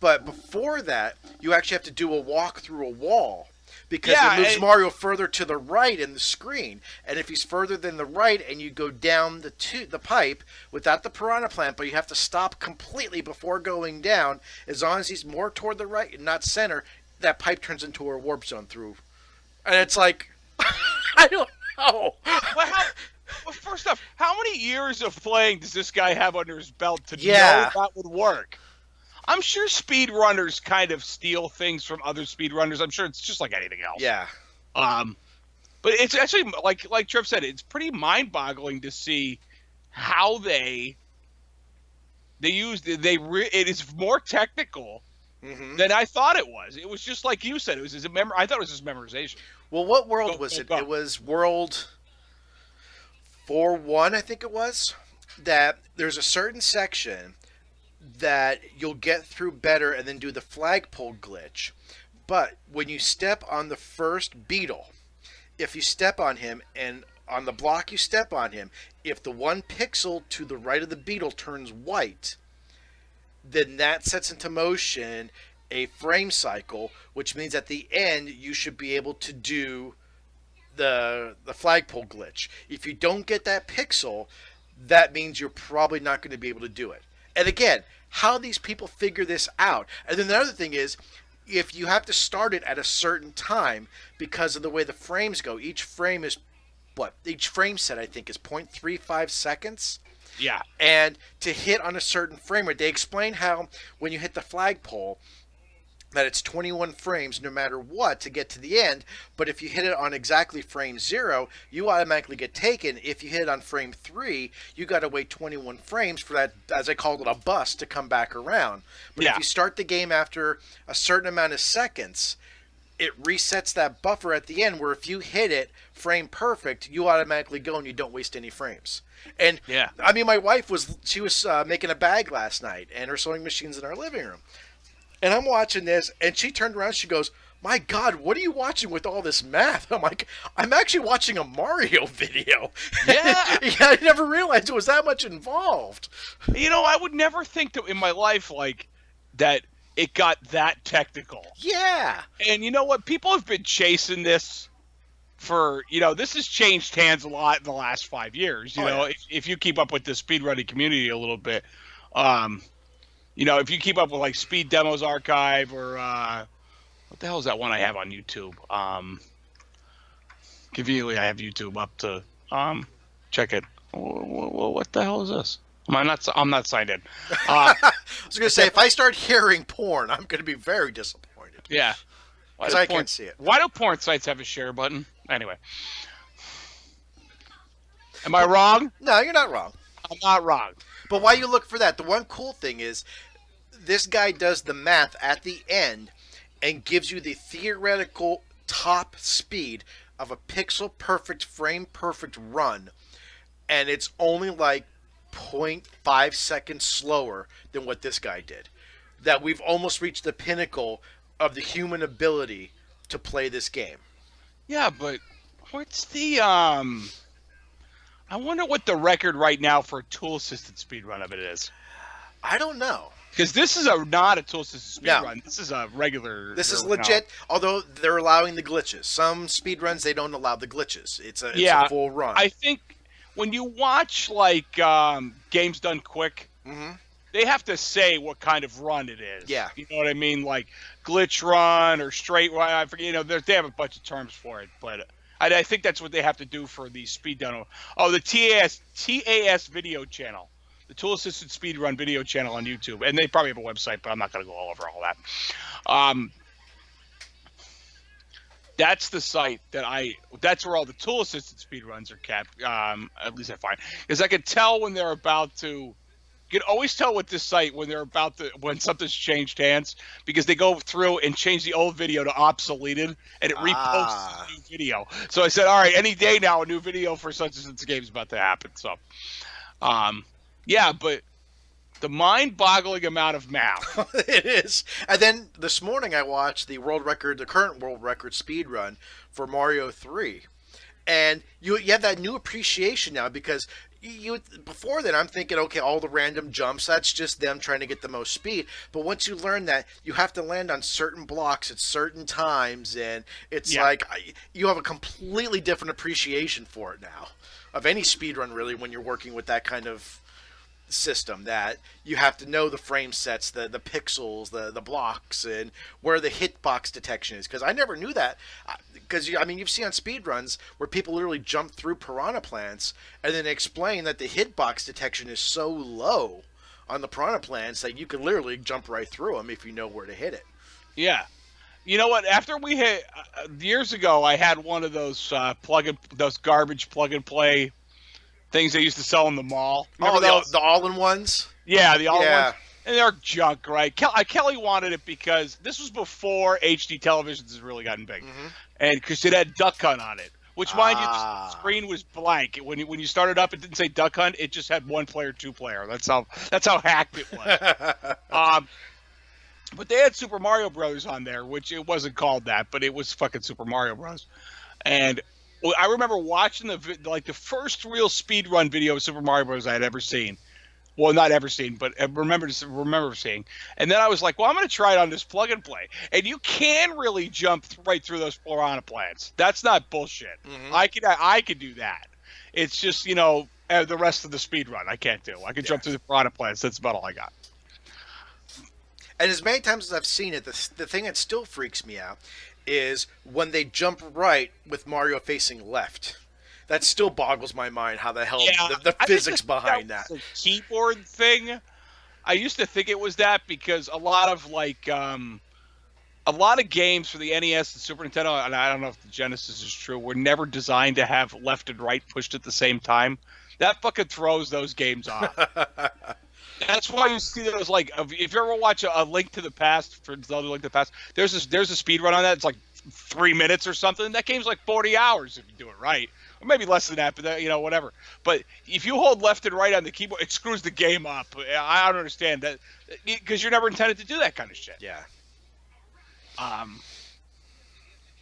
But before that, you actually have to do a walk through a wall because it moves Mario further to the right in the screen. And if he's further than the right, and you go down the pipe without the piranha plant, but you have to stop completely before going down, as long as he's more toward the right and not center, that pipe turns into a warp zone through. And it's like, I don't know. Well, first off, how many years of playing does this guy have under his belt to know that would work? I'm sure speedrunners kind of steal things from other speedrunners. I'm sure it's just like anything else. Yeah. But it's actually, like Trev said, it's pretty mind-boggling to see how it is more technical than I thought it was. It was just like you said. I thought it was just memorization. Well, what world was it? It was World 4-1, I think it was. That there's a certain section that you'll get through better and then do the flagpole glitch. But when you step on the first beetle, if you step on him and on the block you step on him, if the 1 pixel to the right of the beetle turns white, then that sets into motion a frame cycle, which means at the end you should be able to do the flagpole glitch. If you don't get that pixel, that means you're probably not going to be able to do it. And again, how these people figure this out. And then the other thing is, if you have to start it at a certain time because of the way the frames go, each frame set I think is 0.35 seconds. Yeah. And to hit on a certain frame rate, they explain how when you hit the flagpole, that it's 21 frames no matter what to get to the end, but if you hit it on exactly frame 0, you automatically get taken. If you hit it on frame 3, you got to wait 21 frames for that, as I called it, a bus to come back around. But if you start the game after a certain amount of seconds, it resets that buffer at the end, where if you hit it frame perfect, you automatically go and you don't waste any frames. And I mean, my wife was making a bag last night, and her sewing machine's in our living room. And I'm watching this, and she turned around, she goes, "My God, what are you watching with all this math?" I'm like, "I'm actually watching a Mario video." Yeah. I never realized it was that much involved. I would never think that in my life, that it got that technical. Yeah. And you know what? People have been chasing this this has changed hands a lot in the last 5 years. If you keep up with the speedrunning community a little bit, if you keep up with like Speed Demos Archive or what the hell is that one I have on YouTube? Conveniently, I have YouTube up to check it. What the hell is this? I'm not signed in. I was going to say, if I start hearing porn, I'm going to be very disappointed. Yeah. Because I can't see it. Why do porn sites have a share button? Anyway. Am I wrong? No, you're not wrong. I'm not wrong. But why you look for that? The one cool thing is this guy does the math at the end and gives you the theoretical top speed of a pixel perfect, frame perfect run. And it's only like 0.5 seconds slower than what this guy did. That we've almost reached the pinnacle of the human ability to play this game. Yeah, but what's the I wonder what the record right now for a tool-assisted speedrun of it is. I don't know. Because this is not a tool-assisted speedrun. This is a regular... This is legit, although they're allowing the glitches. Some speedruns, they don't allow the glitches. It's a full run. I think when you watch, like, Games Done Quick, they have to say what kind of run it is. Yeah. You know what I mean? Like, glitch run or straight run. I forget, they have a bunch of terms for it, but... I think that's what they have to do for the speed done. Oh, the TAS video channel, the Tool Assisted Speedrun video channel on YouTube, and they probably have a website, but I'm not going to go all over all that. That's the site that's where all the Tool Assisted Speedruns are kept. At least I find, because I can tell when they're about to. You can always tell with this site when something's changed hands, because they go through and change the old video to obsoleted, and it reposts the new video. So I said, all right, any day now, a new video for such and such game is about to happen. So, but the mind-boggling amount of math. It is. And then this morning I watched the current world record speed run for Mario 3. And you have that new appreciation now, because before then I'm thinking, okay, all the random jumps, that's just them trying to get the most speed. But once you learn that you have to land on certain blocks at certain times, and it's like you have a completely different appreciation for it now, of any speedrun really, when you're working with that kind of system, that you have to know the frame sets, the pixels, the blocks, and where the hitbox detection is. Because I never knew that. Because you've seen on speedruns where people literally jump through piranha plants and then explain that the hitbox detection is so low on the piranha plants that you can literally jump right through them if you know where to hit it. Yeah. You know what? After we hit years ago, I had one of those garbage plug and play things they used to sell in the mall. Remember the all-in-ones? Yeah, the all-in-ones. And they're junk, right? Kelly wanted it because this was before HD televisions has really gotten big. And because it had Duck Hunt on it. Which, mind you, the screen was blank. When you started up, it didn't say Duck Hunt. It just had 1 player, 2 player. That's how hacked it was. But they had Super Mario Bros. On there, which it wasn't called that, but it was fucking Super Mario Bros. And I remember watching the first real speedrun video of Super Mario Bros. I had ever seen. Well, not ever seen, but I remember seeing. And then I was like, well, I'm going to try it on this plug and play. And you can really jump right through those piranha plants. That's not bullshit. I could do that. It's just, the rest of the speed run I can't do. I can jump through the piranha plants. That's about all I got. And as many times as I've seen it, the thing that still freaks me out is when they jump right with Mario facing left. That still boggles my mind, how the hell the physics behind that. A keyboard thing. I used to think it was that because a lot of games for the NES and Super Nintendo, and I don't know if the Genesis is true, were never designed to have left and right pushed at the same time. That fucking throws those games off. That's why you see those, if you ever watch a Link to the Past, for Zelda Link to the Past, there's a speed run on that. It's like 3 minutes or something. That game's like 40 hours if you do it right. Or maybe less than that, but whatever. But if you hold left and right on the keyboard, it screws the game up. I don't understand that, because you're never intended to do that kind of shit. Yeah.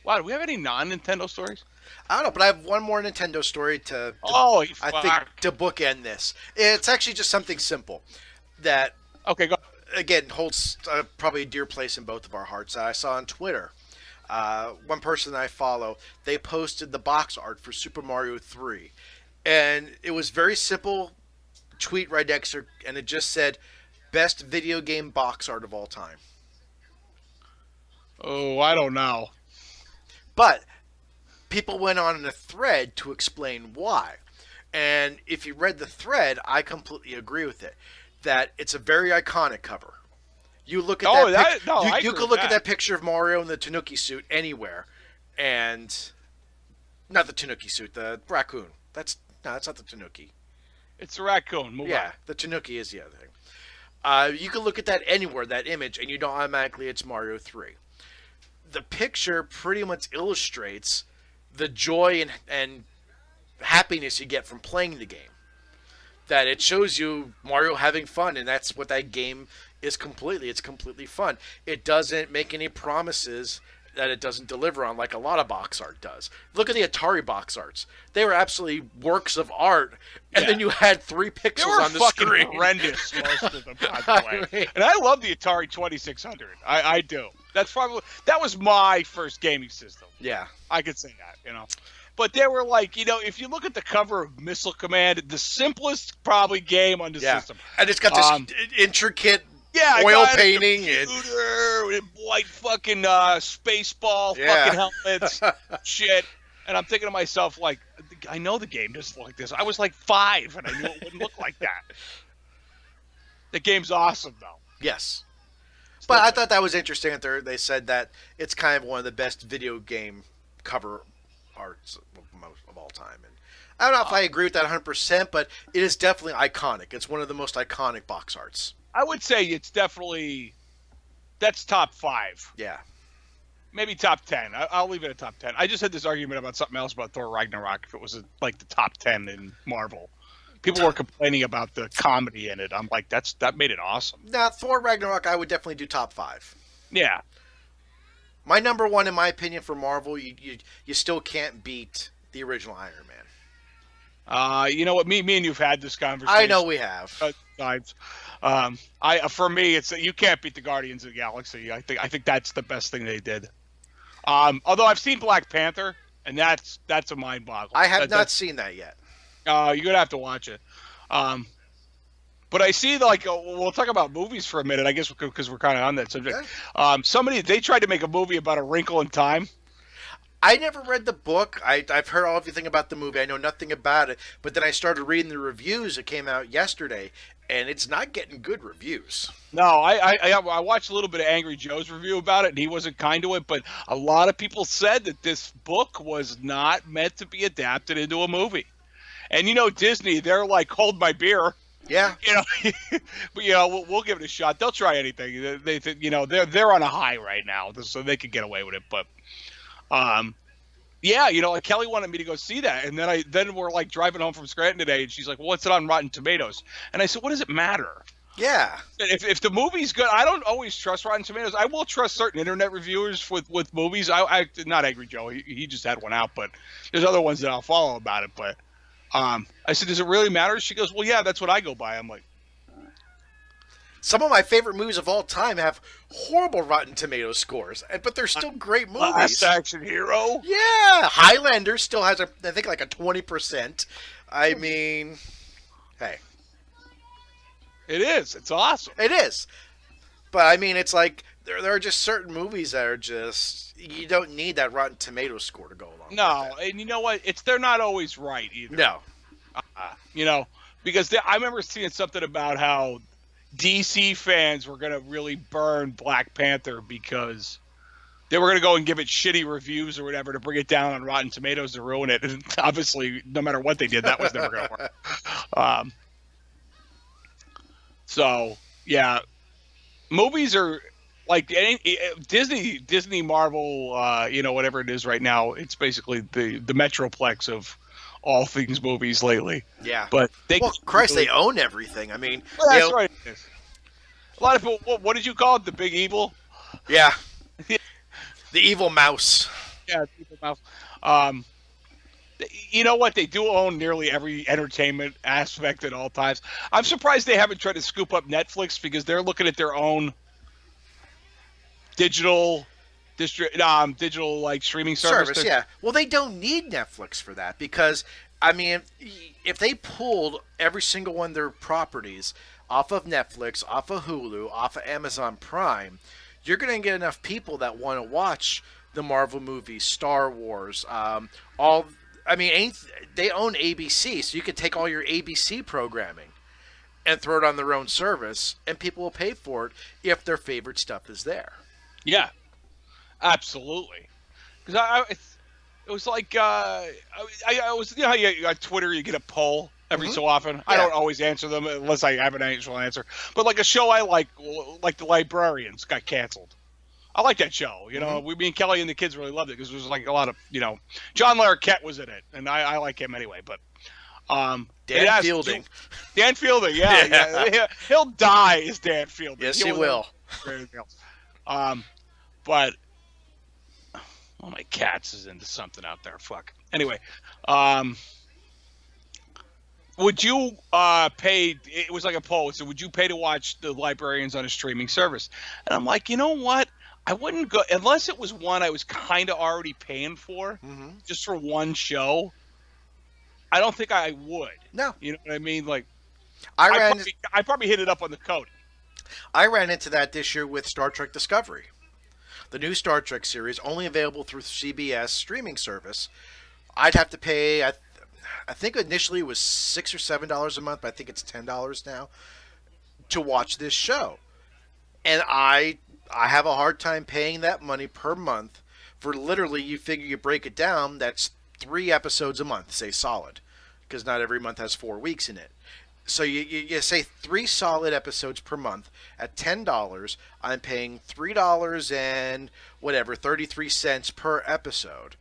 Wow, do we have any non-Nintendo stories? I don't know, but I have one more Nintendo story to bookend this. It's actually just something simple that, okay, go. Again, holds probably a dear place in both of our hearts. I saw on Twitter one person that I follow, they posted the box art for Super Mario 3. And it was very simple tweet right next to, and it just said, best video game box art of all time. Oh, I don't know. But people went on in a thread to explain why. And if you read the thread, I completely agree with it. That it's a very iconic cover. You look at you could look at that picture of Mario in the Tanuki suit anywhere, and not the Tanuki suit, the raccoon. That's not the Tanuki. It's a raccoon. Move on. The Tanuki is the other thing. You can look at that anywhere, that image, and you know automatically it's Mario 3. The picture pretty much illustrates the joy and happiness you get from playing the game. That it shows you Mario having fun, and that's what that game is completely. It's completely fun. It doesn't make any promises that it doesn't deliver on like a lot of box art does. Look at the Atari box arts. They were absolutely works of art, and then you had 3 pixels on the screen. Horrendous, most of them, by the way. And I love the Atari 2600. I do. That was my first gaming system. Yeah. I could say that, But they were like, if you look at the cover of Missile Command, the simplest probably game on the system. And it's got this intricate oil painting and white fucking space ball fucking helmets, shit. And I'm thinking to myself, like, I know the game doesn't look like this. I was like 5, and I knew it wouldn't look like that. The game's awesome, though. Yes. But I thought that was interesting that they said that it's kind of one of the best video game cover arts of all time. And I don't know if I agree with that 100%, but it is definitely iconic. It's one of the most iconic box arts. I would say it's definitely, that's top 5. Yeah. Maybe top 10. I'll leave it at top 10. I just had this argument about something else about Thor Ragnarok, if it was like the top 10 in Marvel. People were complaining about the comedy in it. I'm like, that made it awesome. Now, Thor Ragnarok, I would definitely do top 5. Yeah. My number 1, in my opinion, for Marvel, you still can't beat the original Iron Man. You know what? Me and you've had this conversation. I know we have. Times. For me, it's you can't beat the Guardians of the Galaxy. I think that's the best thing they did. Although I've seen Black Panther, and that's a mind boggle. I have not seen that yet. You're gonna have to watch it. But I see, we'll talk about movies for a minute, I guess, because we're kind of on that subject. Okay. They tried to make a movie about A Wrinkle in Time. I never read the book. I've heard everything about the movie. I know nothing about it. But then I started reading the reviews. It came out yesterday, and it's not getting good reviews. No, I watched a little bit of Angry Joe's review about it, and he wasn't kind to it. But a lot of people said that this book was not meant to be adapted into a movie. And Disney, they're like, hold my beer. Yeah. But we'll give it a shot. They'll try anything. They're on a high right now, so they could get away with it. But, Kelly wanted me to go see that, and then we're like driving home from Scranton today, and she's like, "Well, what's it on Rotten Tomatoes?" And I said, "What does it matter?" Yeah. If the movie's good, I don't always trust Rotten Tomatoes. I will trust certain internet reviewers with movies. I not Angry Joe. He just had one out, but there's other ones that I'll follow about it, but. I said, does it really matter? She goes, well, yeah, that's what I go by. I'm like, some of my favorite movies of all time have horrible Rotten Tomatoes scores, but they're still great movies. Last Action Hero? Yeah. Highlander still has, I think, like a 20%. I mean, hey. It is. It's awesome. It is. But, I mean, it's like, there are just certain movies that are just, you don't need that Rotten Tomatoes score to go along with it. And you know what? They're not always right either. No. Because I remember seeing something about how DC fans were going to really burn Black Panther because they were going to go and give it shitty reviews or whatever to bring it down on Rotten Tomatoes to ruin it. And obviously, no matter what they did, that was never going to work. So, yeah. Movies are... Like Disney, Marvel, whatever it is right now, it's basically the Metroplex of all things movies lately. Yeah. But they own everything. I mean, that's right. A lot of people. What did you call it? The big evil? Yeah. The evil mouse. Yeah, the evil mouse. You know what? They do own nearly every entertainment aspect at all times. I'm surprised they haven't tried to scoop up Netflix because they're looking at their own digital digital like streaming service. Yeah. Well, they don't need Netflix for that because I mean, if they pulled every single one of their properties off of Netflix, off of Hulu, off of Amazon Prime, you're going to get enough people that want to watch the Marvel movies, Star Wars, all. I mean, they own ABC, so you could take all your ABC programming and throw it on their own service, and people will pay for it if their favorite stuff is there. Yeah, absolutely. Because it was like I was, you know, how on Twitter you get a poll every so often. Yeah. I don't always answer them unless I have an actual answer. But like a show I like The Librarians, got canceled. I like that show. You know, me and Kelly and the kids really loved it because there was like a lot of, you know, John Larroquette was in it, and I like him anyway. But Dan Fielding. Dan Fielding, yeah. He'll die as Dan Fielding. Yes, he will. But one of my cats is into something out there. Fuck. Anyway, would you pay? It was like a poll. So would you pay to watch The Librarians on a streaming service? And I'm like, you know what? I wouldn't go unless it was one I was kind of already paying for, just for one show. I don't think I would. No. You know what I mean? Like, I probably hit it up on the code. I ran into that this year with Star Trek Discovery. The new Star Trek series, only available through CBS streaming service. I'd have to pay, I think initially it was $6 or $7 a month, but I think it's $10 now, to watch this show. And I have a hard time paying that money per month for literally, you figure you break it down, that's 3 episodes a month, say solid, because not every month has 4 weeks in it. So you say 3 solid episodes per month at $10. I'm paying $3 and whatever 33 cents per episode.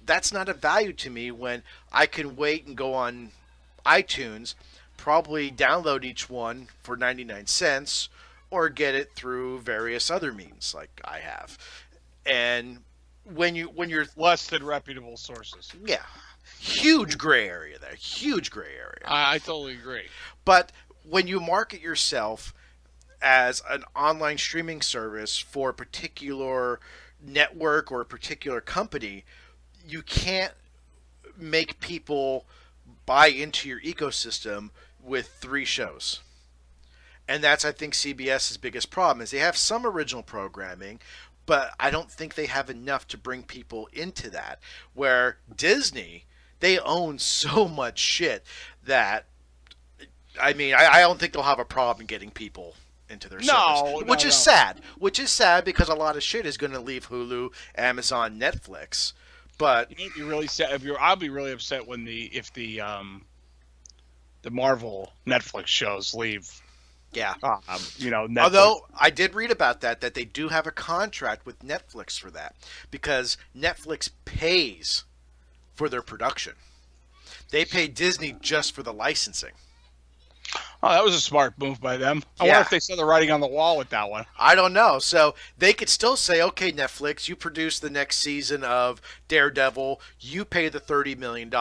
That's not a value to me when I can wait and go on iTunes, probably download each one for 99 cents, or get it through various other means like I have. And when you're less than reputable sources, yeah. Huge gray area there. Huge gray area. I totally agree. But when you market yourself as an online streaming service for a particular network or a particular company, you can't make people buy into your ecosystem with 3 shows. And that's, I think, CBS's biggest problem is they have some original programming, but I don't think they have enough to bring people into that. Where Disney, they own so much shit that, I mean, I don't think they'll have a problem getting people into their service. Which is sad. Which is sad because a lot of shit is going to leave Hulu, Amazon, Netflix. But you'd be really sad I'll be really upset if the Marvel Netflix shows leave. Yeah. You know, Netflix. Although I did read about that they do have a contract with Netflix for that because Netflix pays for their production. They pay Disney just for the licensing. Oh, that was a smart move by them. I wonder if they saw the writing on the wall with that one. I don't know. So they could still say, okay, Netflix, you produce the next season of Daredevil, you pay the $30 million,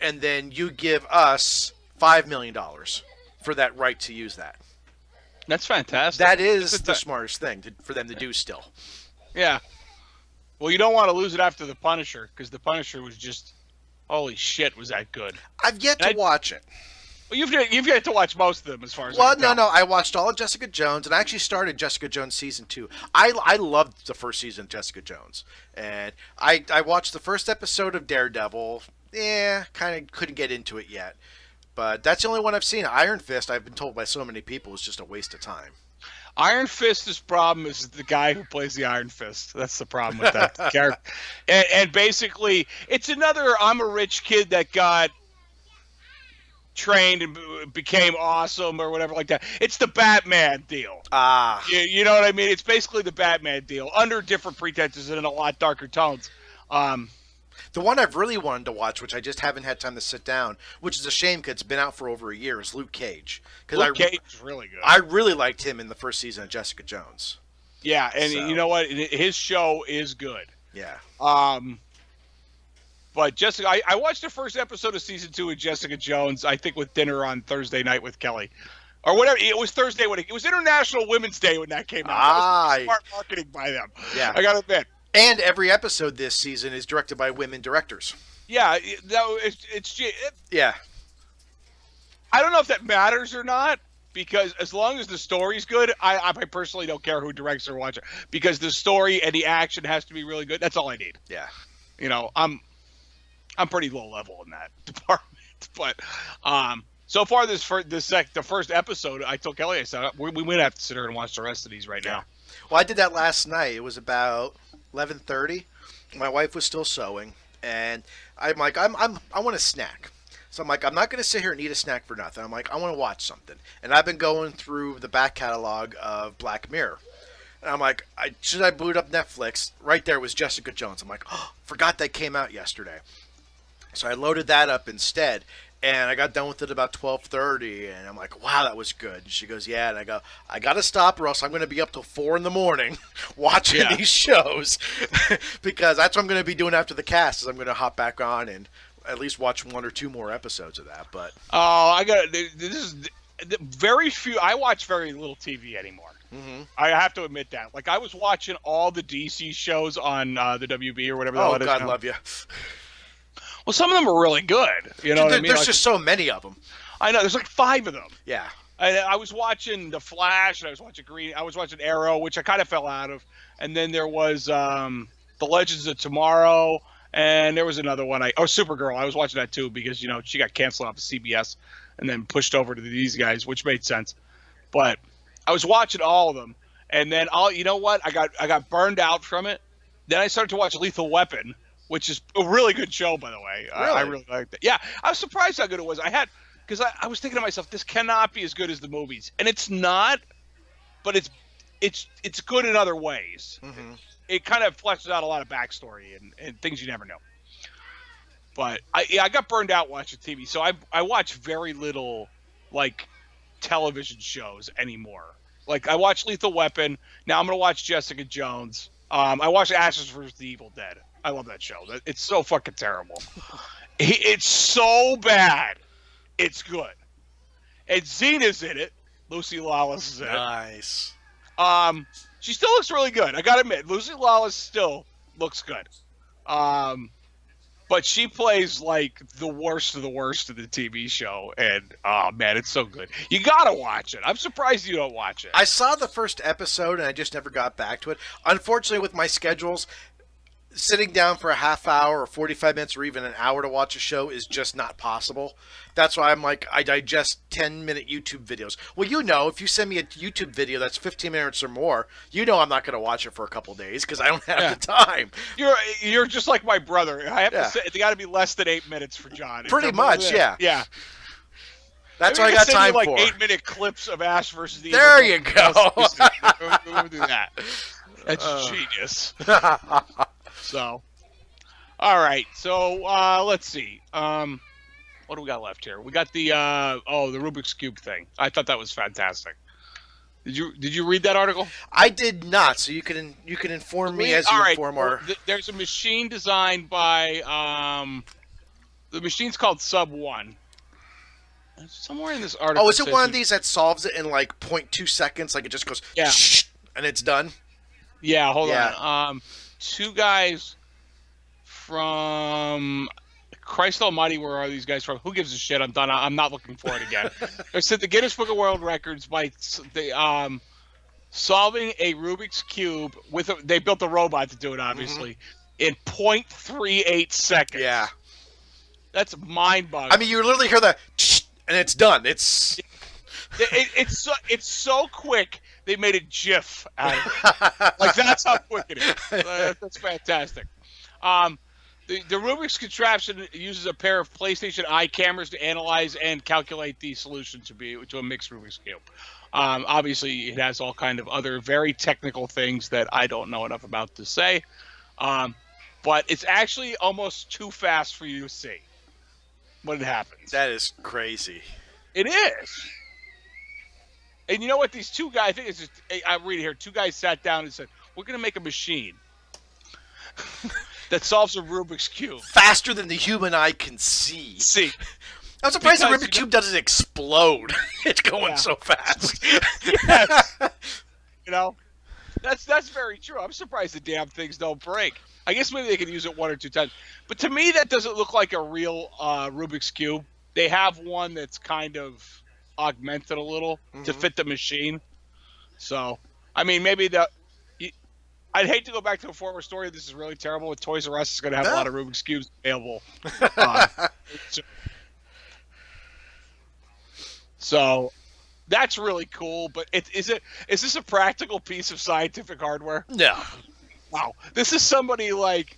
and then you give us $5 million for that right to use that. That's fantastic. That is the smartest thing for them to do still. Yeah. Well, you don't want to lose it after The Punisher, because The Punisher was just, holy shit, was that good. I've yet to watch it. Well, you've yet to watch most of them, as far as no. I watched all of Jessica Jones, and I actually started Jessica Jones season 2. I loved the first season of Jessica Jones, and I watched the first episode of Daredevil. Kind of couldn't get into it yet, but that's the only one I've seen. Iron Fist, I've been told by so many people, is just a waste of time. Iron Fist's problem is the guy who plays the Iron Fist. That's the problem with that character. And basically, it's another I'm a rich kid that got trained and became awesome or whatever like that. It's the Batman deal. You know what I mean? It's basically the Batman deal under different pretenses and in a lot darker tones. The one I've really wanted to watch, which I just haven't had time to sit down, which is a shame because it's been out for over a year, is Luke Cage. Luke Cage is really good. I really liked him in the first season of Jessica Jones. Yeah, and you know what? His show is good. Yeah. But Jessica, I watched the first episode of season 2 of Jessica Jones, I think with dinner on Thursday night with Kelly. or whatever. It was Thursday when it was International Women's Day when that came out. That was smart marketing by them. Yeah, I gotta admit. And every episode this season is directed by women directors. Yeah, yeah. I don't know if that matters or not, because as long as the story's good, I personally don't care who directs or watches it, because the story and the action has to be really good. That's all I need. Yeah. I'm pretty low level in that department, but so far the first episode, I told Kelly, I said we might have to sit here and watch the rest of these right now. Well, I did that last night. It was about 11:30. My wife was still sewing, and I'm like, I want a snack. So I'm like, I'm not going to sit here and eat a snack for nothing. I'm like, I want to watch something. And I've been going through the back catalog of Black Mirror. And I'm like, should I boot up Netflix? Right there was Jessica Jones. I'm like, oh, forgot that came out yesterday. So I loaded that up instead. And I got done with it about 12:30, and I'm like, wow, that was good. And she goes, yeah. And I go, I got to stop or else I'm going to be up till 4 in the morning watching these shows. Because that's what I'm going to be doing after the cast, is I'm going to hop back on and at least watch 1 or 2 more episodes of that. But this is very few. I watch very little TV anymore. Mm-hmm. I have to admit that. Like, I was watching all the DC shows on the WB or whatever. Oh, God love you. Well, some of them are really good. You know what I mean? There's just so many of them. I know. There's like 5 of them. Yeah. I was watching The Flash, and I was watching Arrow, which I kind of fell out of. And then there was The Legends of Tomorrow, and there was another one. Supergirl. I was watching that too because, she got canceled off of CBS and then pushed over to these guys, which made sense. But I was watching all of them, and then you know what? I got burned out from it. Then I started to watch Lethal Weapon, which is a really good show, by the way. Really? I really liked it. Yeah, I was surprised how good it was. Because I was thinking to myself, this cannot be as good as the movies, and it's not, but it's good in other ways. Mm-hmm. It kind of fleshes out a lot of backstory and things you never know. But I got burned out watching TV, so I watch very little like television shows anymore. Like, I watch Lethal Weapon. Now I'm gonna watch Jessica Jones. I watched Ashes vs. the Evil Dead. I love that show. It's so fucking terrible. It's so bad. It's good. And Xena's in it. Lucy Lawless is in it. Nice. She still looks really good. I gotta admit, Lucy Lawless still looks good. But she plays like the worst of the worst of the TV show, and oh man, it's so good. You gotta watch it. I'm surprised you don't watch it. I saw the first episode and I just never got back to it. Unfortunately, with my schedules, sitting down for a half hour or 45 minutes or even an hour to watch a show is just not possible. That's why I'm like, I digest 10-minute YouTube videos. Well, if you send me a YouTube video that's 15 minutes or more, I'm not going to watch it for a couple days because I don't have the time. You're just like my brother. I have to say, they got to be less than 8 minutes for John. Pretty much, yeah. Yeah. That's what I got time for. Like 8-minute clips of Ash versus the There you go. We'll do that. That's genius. So, all right. So let's see. What do we got left here? We got the Rubik's Cube thing. I thought that was fantastic. Did you read that article? I did not. So you can inform me as you inform our. There's a machine designed by the machine's called Sub 1. Somewhere in this article. Oh, is it one of these that solves it in like 0.2 seconds? Like it just goes and it's done. Yeah. Hold on. 2 guys from Christ Almighty. Where are these guys from? Who gives a shit? I'm done. I'm not looking for it again. They said the Guinness Book of World Records by solving a Rubik's Cube they built a robot to do it, obviously, in 0.38 seconds. Yeah. That's mind-boggling. I mean, you literally hear the and it's done. It's so quick. They made a GIF out of it. Like, that's how quick it is. That's fantastic. The Rubik's contraption uses a pair of PlayStation Eye cameras to analyze and calculate the solution to a mixed Rubik's Cube. Obviously, it has all kind of other very technical things that I don't know enough about to say. But it's actually almost too fast for you to see when it happens. That is crazy. It is. And you know what? These 2 guys, I think it's just, I'm reading here, 2 guys sat down and said, we're going to make a machine that solves a Rubik's Cube. Faster than the human eye can see. I'm surprised the Because, Rubik's Cube doesn't explode. It's going Yeah. so fast. Yes. You know, that's very true. I'm surprised the damn things don't break. I guess maybe they can use it 1 or 2 times. But to me, that doesn't look like a real Rubik's Cube. They have one that's kind of augmented a little to fit the machine. So, I mean, maybe I'd hate to go back to a former story. This is really terrible. With Toys R Us is going to have a lot of Rubik's Cubes available. So that's really cool. But is this a practical piece of scientific hardware? No. Wow. This is somebody like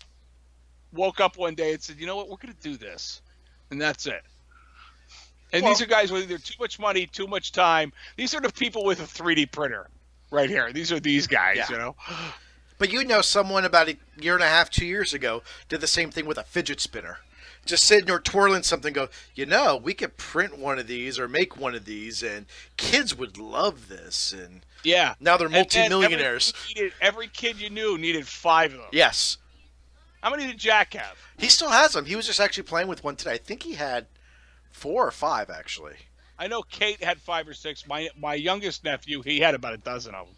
woke up one day and said, you know what, we're going to do this. And that's it. And these are guys with either too much money, too much time. These are the people with a 3D printer right here. These are these guys, you know. But you know someone about a year and a half, 2 years ago did the same thing with a fidget spinner. Just sitting there twirling something, go, you know, we could print one of these or make one of these, and kids would love this. And yeah, now they're multimillionaires. Every kid you knew needed 5 of them. Yes. How many did Jack have? He still has them. He was just actually playing with one today. I think he had 4 or 5, actually. I know Kate had 5 or 6. My youngest nephew, he had about a dozen of them.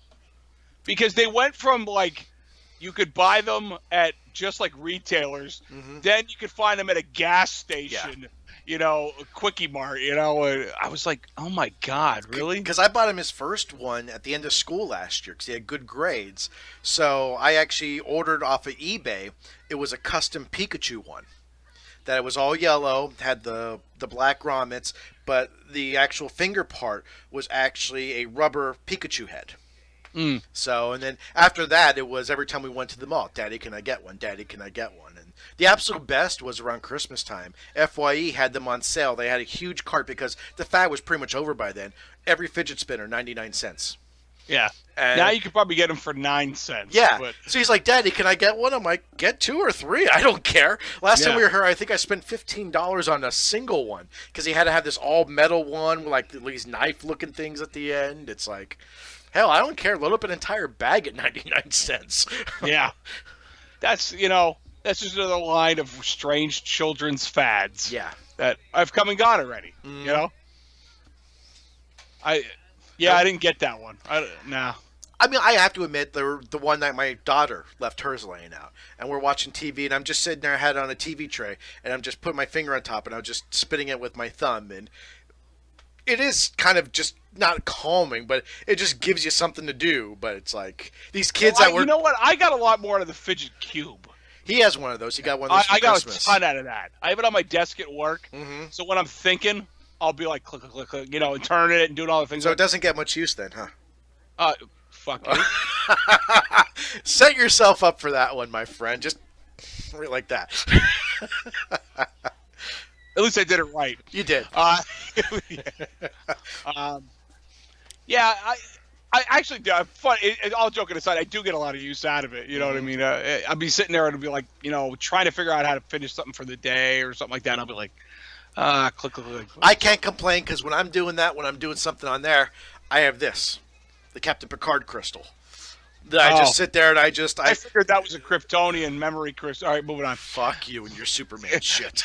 Because they went from, like, you could buy them at just like retailers. Then you could find them at a gas station, you know, a Quickie Mart, you know. I was like, oh, my God, really? Because I bought him his first one at the end of school last year because he had good grades. So I actually ordered off of eBay. It was a custom Pikachu one. That it was all yellow, had the black grommets, but the actual finger part was actually a rubber Pikachu head. So, and then after that, it was every time we went to the mall, Daddy, can I get one? Daddy, can I get one? And the absolute best was around Christmas time. FYE had them on sale. They had a huge cart because the fad was pretty much over by then. Every fidget spinner, 99 cents. Yeah. And now you could probably get them for 9 cents. Yeah. But... So he's like, Daddy, can I get one? I'm like, get 2 or 3. I don't care. Last time we were here, I think I spent $15 on a single one because he had to have this all metal one with like these knife looking things at the end. It's like, hell, I don't care. Load up an entire bag at 99 cents. Yeah. That's, you know, that's just another line of strange children's fads. Yeah. That I've come and gone already, you know? I didn't get that one. Nah. I mean, I have to admit, the one night my daughter left hers laying out, and we're watching TV, and I'm just sitting there, I had it on a TV tray, and I'm just putting my finger on top, and I'm just spinning it with my thumb, and it is kind of just not calming, but it just gives you something to do. But it's like these kids that were. You know what? I got a lot more out of the fidget cube. He has one of those. He got one of those for I got Christmas. a ton out of that. I have it on my desk at work, so when I'm thinking, I'll be like, click, click, click, click, you know, and turning it and doing all the things. So it doesn't get much use then, huh? Fuck you. Set yourself up for that one, my friend. Just like that. At least I did it right. You did. Yeah, I actually do. Fun. All joking aside, I do get a lot of use out of it. You know what I mean? I'll be sitting there and I'll be like, you know, trying to figure out how to finish something for the day or something like that. And I'll be like, click, click, click. I can't complain because when I'm doing that, when I'm doing something on there, I have this, the Captain Picard crystal. That I just sit there and I figured that was a Kryptonian memory crystal. All right, moving on. Fuck you and your Superman shit.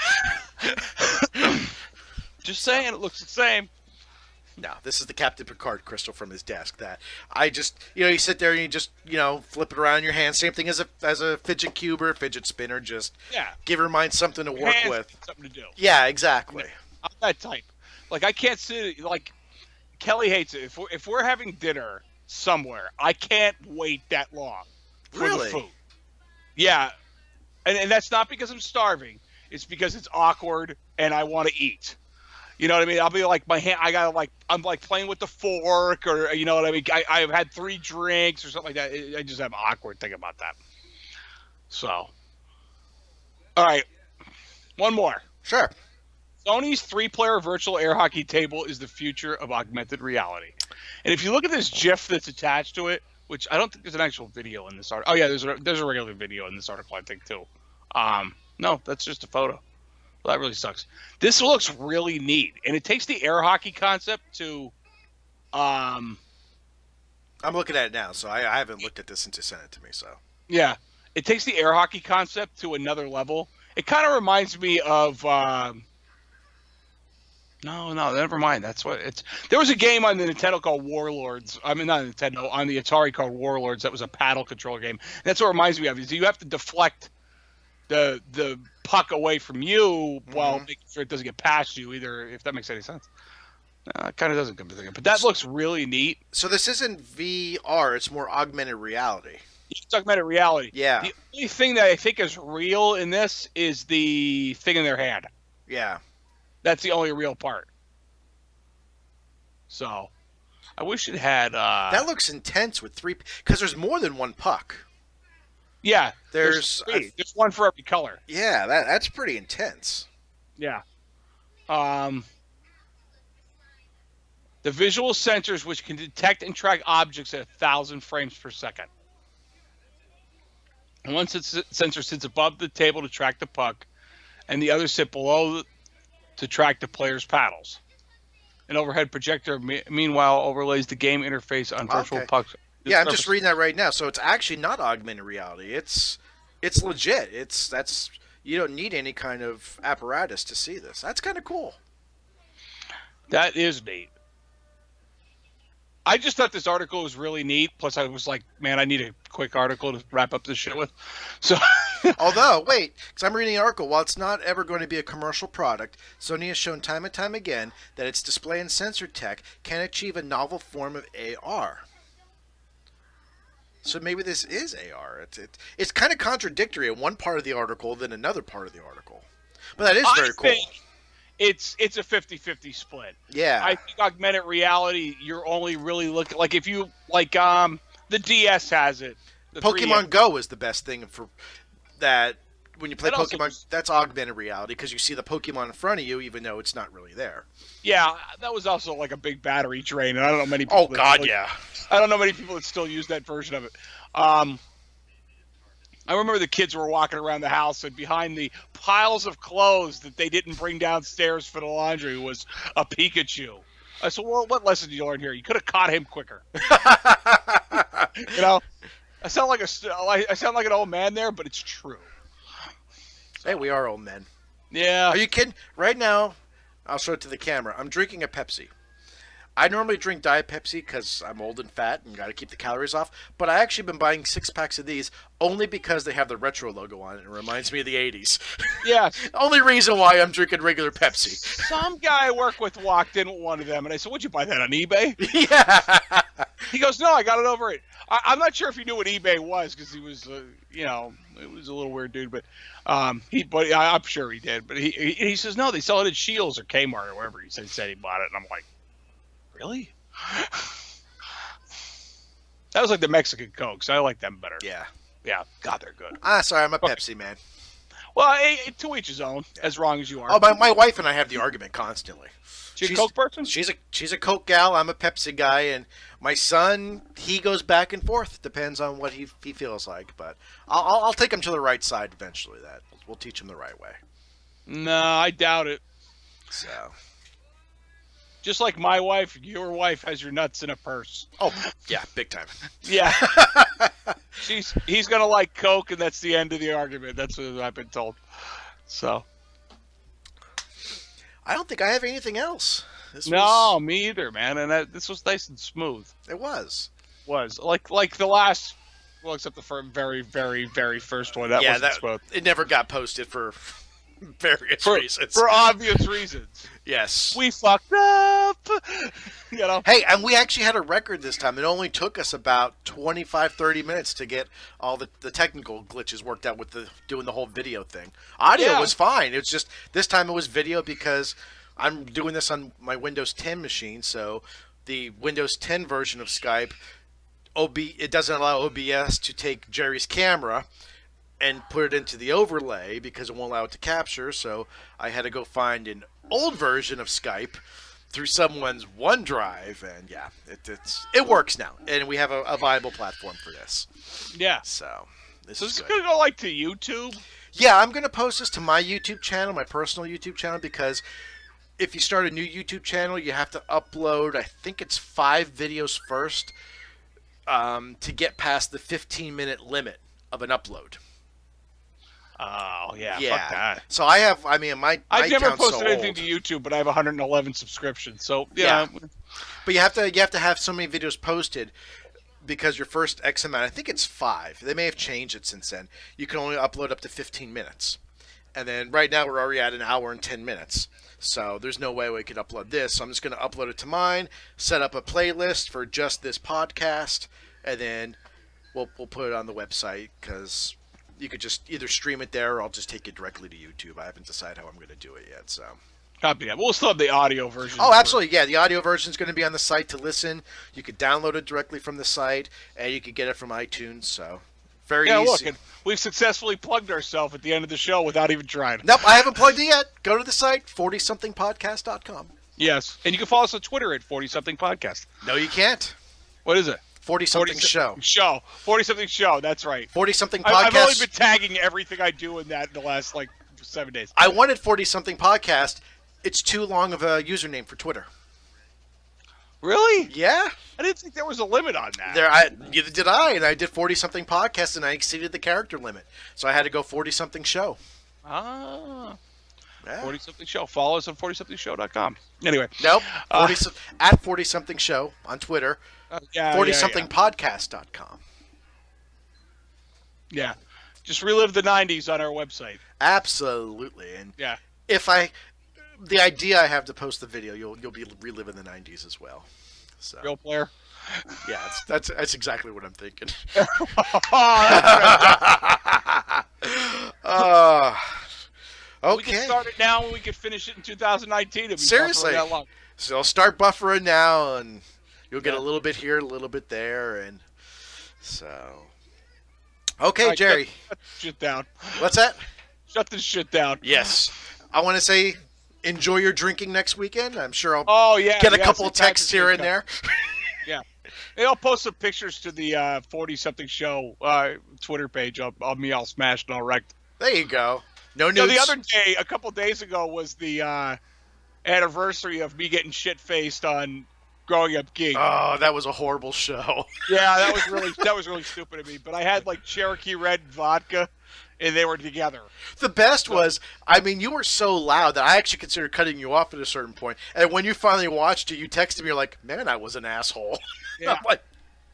Just saying, it looks the same. No, this is the Captain Picard crystal from his desk. That I just, you know, you sit there and you just, you know, flip it around in your hand. Same thing as a fidget cube or a fidget spinner. Just give your mind something to work with. Something to do. Yeah, exactly. I'm that type. Like I can't sit. Like Kelly hates it. If we're having dinner somewhere, I can't wait that long for the food. Yeah, and that's not because I'm starving. It's because it's awkward and I want to eat. You know what I mean? I'll be like, my hand, I'm like playing with the fork, or you know what I mean? I've had 3 drinks or something like that. I just have an awkward thing about that. So, all right, one more. Sure. Sony's 3-player virtual air hockey table is the future of augmented reality. And if you look at this GIF that's attached to it, which I don't think there's an actual video in this article. Oh yeah, there's a regular video in this article, I think too. No, that's just a photo. Well, that really sucks. This looks really neat, and it takes the air hockey concept to. I'm looking at it now, so I haven't looked at this since you sent it to me. So yeah, it takes the air hockey concept to another level. It kind of reminds me of No, never mind. That's what it's. There was a game on the Nintendo called Warlords. I mean, not Nintendo, on the Atari called Warlords. That was a paddle controller game. That's what it reminds me of. Is you have to deflect the puck away from you while making sure it doesn't get past you either. If that makes any sense. It kind of doesn't come to think of it. But that looks really neat. So this isn't VR; it's more augmented reality. It's augmented reality. Yeah. The only thing that I think is real in this is the thing in their hand. Yeah. That's the only real part. So, I wish it had. That looks intense with 3, because there's more than one puck. Yeah, There's 3. There's one for every color. Yeah, that's pretty intense. Yeah. The visual sensors, which can detect and track objects at 1,000 frames per second. And one sensor sits above the table to track the puck, and the other sit below to track the player's paddles. An overhead projector, meanwhile, overlays the game interface on virtual pucks. Yeah, I'm just reading that right now. So it's actually not augmented reality. It's legit. You don't need any kind of apparatus to see this. That's kind of cool. That is neat. I just thought this article was really neat. Plus, I was like, man, I need a quick article to wrap up this shit with. So, although, wait, because I'm reading the article. While it's not ever going to be a commercial product, Sony has shown time and time again that its display and sensor tech can achieve a novel form of AR. So maybe this is AR. It's kind of contradictory in one part of the article than another part of the article. But that is very cool. It's a 50-50 split. Yeah. I think augmented reality, you're only really looking like if you like the DS has it. Pokemon 3DS. Go is the best thing for that. When you play It also Pokemon, was- that's augmented reality because you see the Pokemon in front of you, even though it's not really there. Yeah, that was also like a big battery drain, and I don't know many people. Oh God, yeah. I don't know many people that still use that version of it. I remember the kids were walking around the house, and behind the piles of clothes that they didn't bring downstairs for the laundry was a Pikachu. I said, well, what lesson did you learn here? You could have caught him quicker. You know, I sound like an old man there, but it's true. Hey, we are old men. Yeah. Are you kidding? Right now, I'll show it to the camera. I'm drinking a Pepsi. I normally drink Diet Pepsi because I'm old and fat and got to keep the calories off. But I actually been buying 6 packs of these only because they have the retro logo on it. It reminds me of the 80s. Yeah. Only reason why I'm drinking regular Pepsi. Some guy I work with walked in with one of them, and I said, "Would you buy that on eBay?" Yeah. He goes, "No, I got it over it." I'm not sure if he knew what eBay was because he was, it was a little weird dude, but I'm sure he did. But he says, "No, they sell it at Shields or Kmart or wherever." He said he bought it, and I'm like, "Really?" That was like the Mexican Cokes. I like them better. Yeah. Yeah. God, they're good. Sorry, I'm a Pepsi man. Well, to each his own. As wrong as you are. Oh, my wife and I have the argument constantly. She's a Coke person? She's a Coke gal. I'm a Pepsi guy, and my son, he goes back and forth. Depends on what he feels like, but I'll take him to the right side eventually. That we'll teach him the right way. No, I doubt it. So, just like my wife, your wife has your nuts in a purse. oh yeah, big time. Yeah. He's gonna like Coke, and that's the end of the argument. That's what I've been told. So. I don't think I have anything else. No, me either, man. And this was nice and smooth. It was. Like the last, well, except the very, very, very first one. That wasn't smooth. It never got posted for various reasons. For obvious reasons. Yes. We fucked up. You know. Hey, and we actually had a record this time. It only took us about 25, 30 minutes to get all the technical glitches worked out with doing the whole video thing. Audio was fine. It's just this time it was video because I'm doing this on my Windows 10 machine, so the Windows 10 version of Skype, it doesn't allow OBS to take Jerry's camera and put it into the overlay because it won't allow it to capture, so I had to go find an old version of Skype through someone's OneDrive, and yeah, it works now, and we have a viable platform for this. Yeah. So this is good. Gonna go like to YouTube. Yeah, I'm gonna post this to my YouTube channel, my personal YouTube channel, because if you start a new YouTube channel, you have to upload, I think it's 5 videos first, to get past the 15-minute limit of an upload. Oh yeah, Yeah. fuck that. So I have. I mean, my I've never account's posted so anything old. to YouTube, but I have 111 subscriptions. So Yeah. But you have to have so many videos posted because your first X amount. I think it's 5. They may have changed it since then. You can only upload up to 15 minutes, and then right now we're already at an hour and 10 minutes. So there's no way we could upload this. So I'm just going to upload it to mine, set up a playlist for just this podcast, and then we'll put it on the website because you could just either stream it there or I'll just take it directly to YouTube. I haven't decided how I'm going to do it yet. So. Copy that. We'll still have the audio version. Oh, absolutely. Yeah, the audio version is going to be on the site to listen. You could download it directly from the site, and you could get it from iTunes. So very easy. Look, and we've successfully plugged ourselves at the end of the show without even trying. Nope, I haven't plugged it yet. Go to the site, 40somethingpodcast.com. Yes, and you can follow us on Twitter at 40something podcast. No, you can't. What is it? 40-something show. 40something show. That's right. 40-something I've only podcast. been tagging everything I do in that in the last 7 days. I wanted 40-something podcast. It's too long of a username for Twitter. Really? Yeah. I didn't think there was a limit on that. Neither did I, and I did 40-something podcast, and I exceeded the character limit. So I had to go 40-something show. Ah. Yeah. 40something show. Follow us on 40somethingshow.com. Anyway. Nope. At 40-something show on Twitter. 40somethingpodcast.com. Yeah. Just relive the 90s on our website. Absolutely. And Yeah. the idea I have to post the video, you'll be reliving the 90s as well. So Real player. yeah, that's exactly what I'm thinking. Okay. We can start it now and we can finish it in 2019. If we Seriously. buffer that long. So I'll start buffering now, and you'll get a little bit here, a little bit there, and so. Okay, All right, Jerry. Shut this shit down. What's that? Shut this shit down. Yes. I want to say enjoy your drinking next weekend. I'm sure I'll get a couple of texts here and there. Yeah. Hey, I'll post some pictures to the 40-something show Twitter page of me all smashed and all wrecked. There you go. No So news. the other day, a couple days ago, was the anniversary of me getting shit-faced on Growing Up Geek. Oh, that was a horrible show. Yeah, that was really stupid of me. But I had Cherokee Red vodka, and they were together. The best was, I mean, you were so loud that I actually considered cutting you off at a certain point. And when you finally watched it, you texted me, you're like, man, I was an asshole. Yeah. I'm like,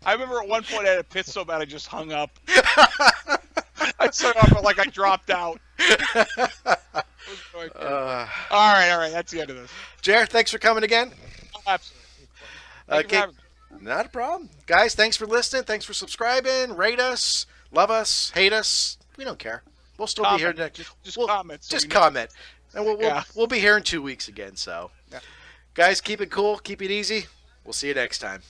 I remember at one point I had a pit so bad I just hung up. I hung up like I dropped out. All right. That's the end of this. Jared, thanks for coming again. Absolutely. Thank you for having me. Not a problem. Guys, thanks for listening. Thanks for subscribing. Rate us. Love us. Hate us. We don't care. We'll still be here next. Just comment. So just comment. And we'll be here in 2 weeks again. So, Yeah. guys, keep it cool. Keep it easy. We'll see you next time.